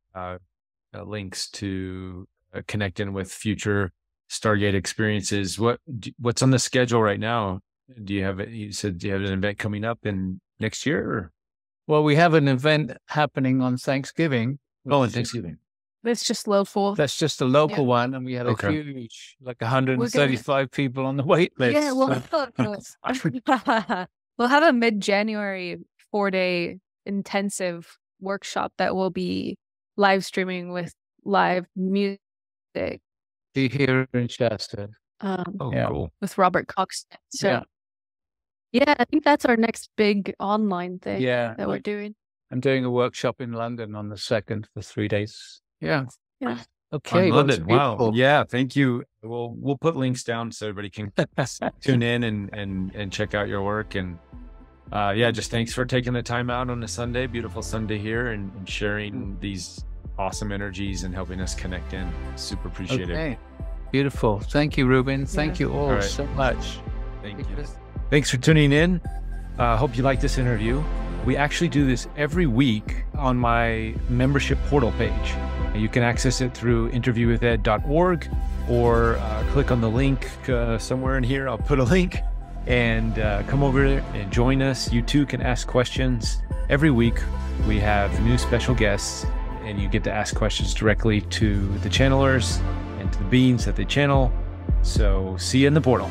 links to connect in with future Stargate experiences. What's on the schedule right now? Do you have you said, do you have an event coming up in next year? Or? Well, we have an event happening on Thanksgiving. Oh, on Thanksgiving. It's just local. That's just a local one. And we had a huge, like 135 people on the wait list. Yeah, we'll have a mid-January 4-day intensive workshop that will be live streaming with live music. Be here in Shasta. Cool. With Robert Cox. So, yeah, I think that's our next big online thing that we're doing. I'm doing a workshop in London on the 2nd for 3 days. Yeah. On Okay. London. Wow. Yeah. Thank you. We'll put links down so everybody can tune in and check out your work. And just thanks for taking the time out on a Sunday, beautiful Sunday here, and sharing these awesome energies and helping us connect in. Super appreciate it. Beautiful. Thank you, Reuben. Thank you all so much. Thank you. Thanks for tuning in. Hope you like this interview. We actually do this every week on my membership portal page. You can access it through interviewwithed.org or click on the link somewhere in here. I'll put a link and come over and join us. You too can ask questions. Every week we have new special guests, and you get to ask questions directly to the channelers and to the beings that they channel. So see you in the portal.